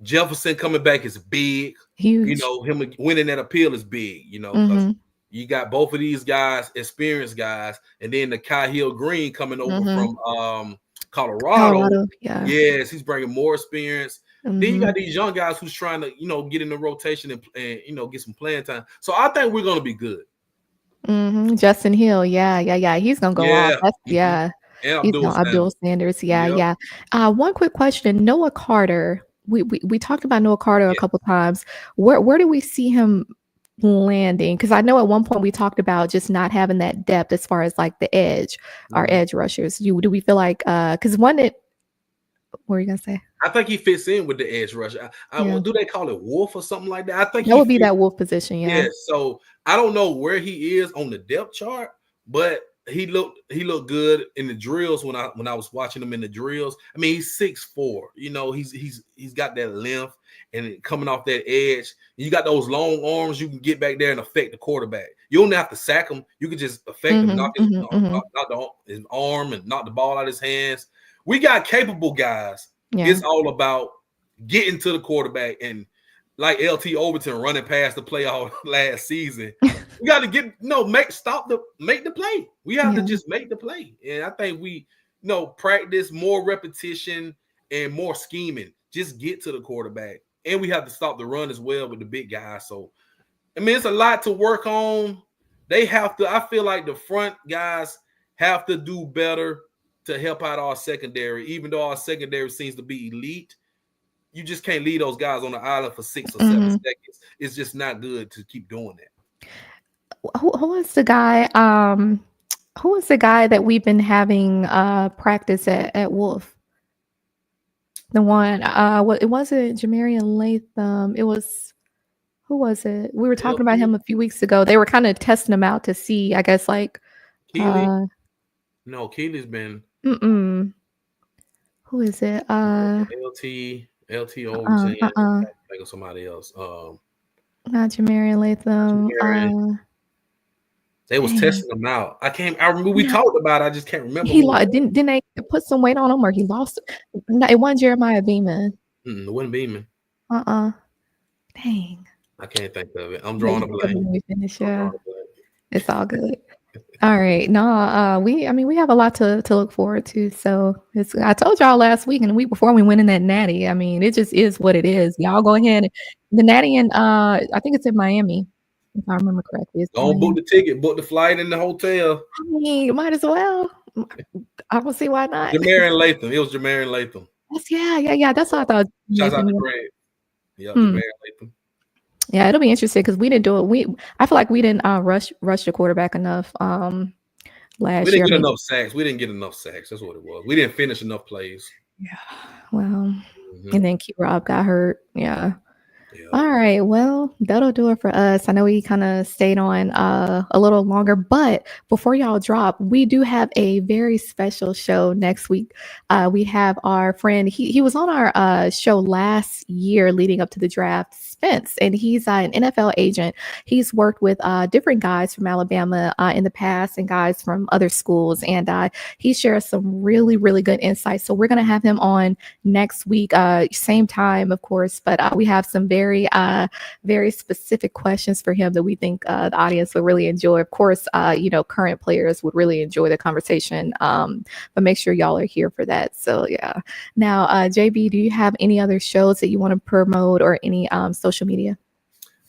Speaker 4: Jefferson coming back is big.
Speaker 2: Huge.
Speaker 4: Him winning that appeal is big, because you got both of these guys, experienced guys, and then the Kyle Green coming over from Colorado.
Speaker 2: Yeah.
Speaker 4: Yes, he's bringing more experience. Then you got these young guys who's trying to, get in the rotation and get some playing time. So I think we're going to be good.
Speaker 2: Justin Hill. Yeah. He's going to go off.
Speaker 4: And
Speaker 2: Abdul Sanders. Yeah. One quick question. Noah Carter. We talked about Noah Carter a couple times. Where do we see him landing? Because I know at one point we talked about just not having that depth as far as like the edge, our edge rushers. Do we feel like because what were you gonna say?
Speaker 4: I think he fits in with the edge rusher. Do they call it Wolf or something like that? I think
Speaker 2: that would be that Wolf position. Yeah.
Speaker 4: So I don't know where he is on the depth chart, but he looked good in the drills when I was watching him in the drills. I mean, he's 6'4". He's got that length, and coming off that edge, you got those long arms. You can get back there and affect the quarterback. You don't have to sack him. You can just affect him, knock his arm and knock the ball out of his hands. We got capable guys. Yeah. It's all about getting to the quarterback, and like LT Overton running past the play all last season. We got to make the play. We have to just make the play. And I think we, practice more repetition and more scheming. Just get to the quarterback. And we have to stop the run as well with the big guys. So, I mean, it's a lot to work on. I feel like the front guys have to do better to help out our secondary. Even though our secondary seems to be elite, you just can't leave those guys on the island for 6 or 7 seconds. It's just not good to keep doing that.
Speaker 2: Who was the guy? Who was the guy that we've been having practice at Wolf? The one, it wasn't Jamarian Latham. It was, who was it? We were talking about him a few weeks ago. They were kind of testing him out to see, I guess, like.
Speaker 4: Keely? No, Keely's been.
Speaker 2: Who is it?
Speaker 4: LT Overton. Think of somebody else.
Speaker 2: Not Jamarian Latham.
Speaker 4: They was testing him out. I remember we talked about it. I just can't remember.
Speaker 2: Didn't they put some weight on him, or he lost? No, it wasn't Jeremiah Beeman.
Speaker 4: It wasn't Beeman.
Speaker 2: Dang.
Speaker 4: I can't think of it. I'm drawing a blank.
Speaker 2: It's all good. All right. No, we have a lot to look forward to. So I told y'all last week and the week before we went in that natty. I mean, it just is what it is. Y'all go ahead. The natty in I think it's in Miami, if I remember correctly.
Speaker 4: Don't book the ticket, book the flight and the hotel.
Speaker 2: I mean, you might as well. I don't see why not.
Speaker 4: Jamarian Latham. It was Jamarian Latham.
Speaker 2: Yeah. That's what I thought.
Speaker 4: Shout out to Greg. Yeah, Jamarian Latham.
Speaker 2: Yeah, it'll be interesting because we didn't do it. I feel like we didn't rush the quarterback enough last year.
Speaker 4: We didn't get enough sacks. That's what it was. We didn't finish enough plays.
Speaker 2: Yeah. Well, and then Key Rob got hurt. Yeah.
Speaker 4: Yeah.
Speaker 2: All right. Well, that'll do it for us. I know we kind of stayed on a little longer, but before y'all drop, we do have a very special show next week. We have our friend, he was on our show last year leading up to the draft, Spence, and he's an NFL agent. He's worked with different guys from Alabama in the past and guys from other schools, and he shares some really, really good insights. So we're going to have him on next week, same time, of course, but we have some very specific questions for him that we think the audience would really enjoy. Of course, current players would really enjoy the conversation, but make sure y'all are here for that. So yeah. Now, JB, do you have any other shows that you want to promote or any social media?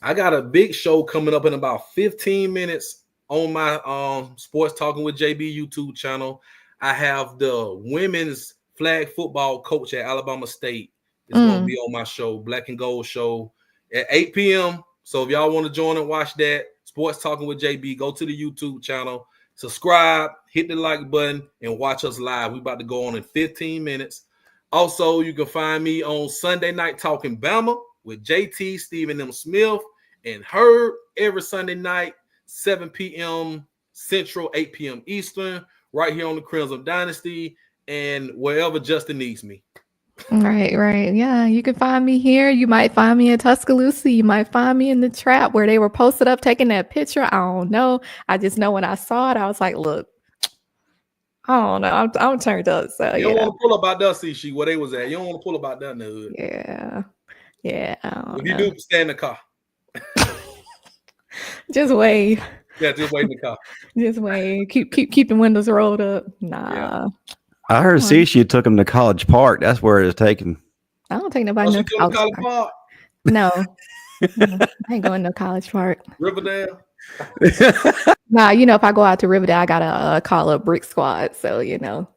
Speaker 4: I got a big show coming up in about 15 minutes on my Sports Talking with JB YouTube channel. I have the women's flag football coach at Alabama State. It's going to be on my show, Black and Gold Show, at 8 p.m. So if y'all want to join and watch that, Sports Talking with JB, go to the YouTube channel, subscribe, hit the like button, and watch us live. We about to go on in 15 minutes. Also, you can find me on Sunday Night Talking Bama with JT, Stephen M. Smith, and Herb every Sunday night, 7 p.m. Central, 8 p.m. Eastern, right here on the Crimson Dynasty, and wherever Justin needs me.
Speaker 2: Right. Yeah, you can find me here. You might find me in Tuscaloosa. You might find me in the trap where they were posted up taking that picture. I don't know. I just know when I saw it, I was like, look, I don't know. I'm turned up. So
Speaker 4: you don't want to pull up about that, see where they was at. You don't want to pull about that in the hood.
Speaker 2: Yeah.
Speaker 4: If you do, stay in the car.
Speaker 2: Just wait.
Speaker 4: Yeah, just wait in the car.
Speaker 2: Just wait. Keep the windows rolled up. Nah.
Speaker 6: Yeah. I heard C'Chi took him to College Park. That's where it's taken.
Speaker 2: I don't take nobody to College Park. No. I ain't going to College Park.
Speaker 4: Riverdale.
Speaker 2: Nah, if I go out to Riverdale, I gotta call up Brick Squad. So I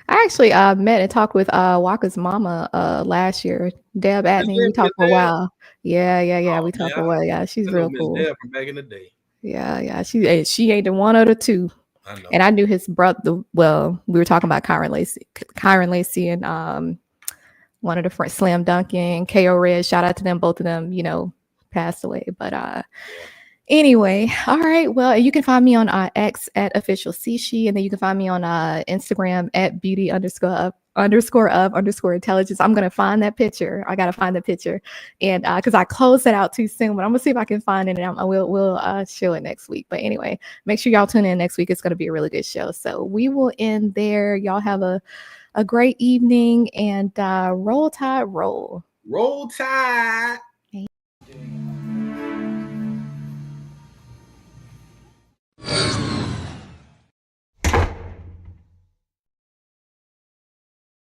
Speaker 2: actually met and talked with Walker's mama last year, Deb Atney. We talked for a while. Yeah. We talked for a while. Yeah, she's real cool.
Speaker 4: Deb from back in the day.
Speaker 2: Yeah. She ain't the one or the two.
Speaker 4: I know.
Speaker 2: And I knew his brother. Well, we were talking about Kyren Lacy, and one of the friends, Slam Duncan, KO Red. Shout out to them. Both of them, passed away. But anyway, all right. Well, you can find me on X at official C'Chi, and then you can find me on Instagram at beauty_of_intelligence. I'm gonna find that picture. I gotta find the picture, and because I closed that out too soon, but I'm gonna see if I can find it, and we'll show it next week. But anyway, make sure y'all tune in next week. It's gonna be a really good show. So we will end there. Y'all have a great evening, and roll tide, roll.
Speaker 4: Roll Tide.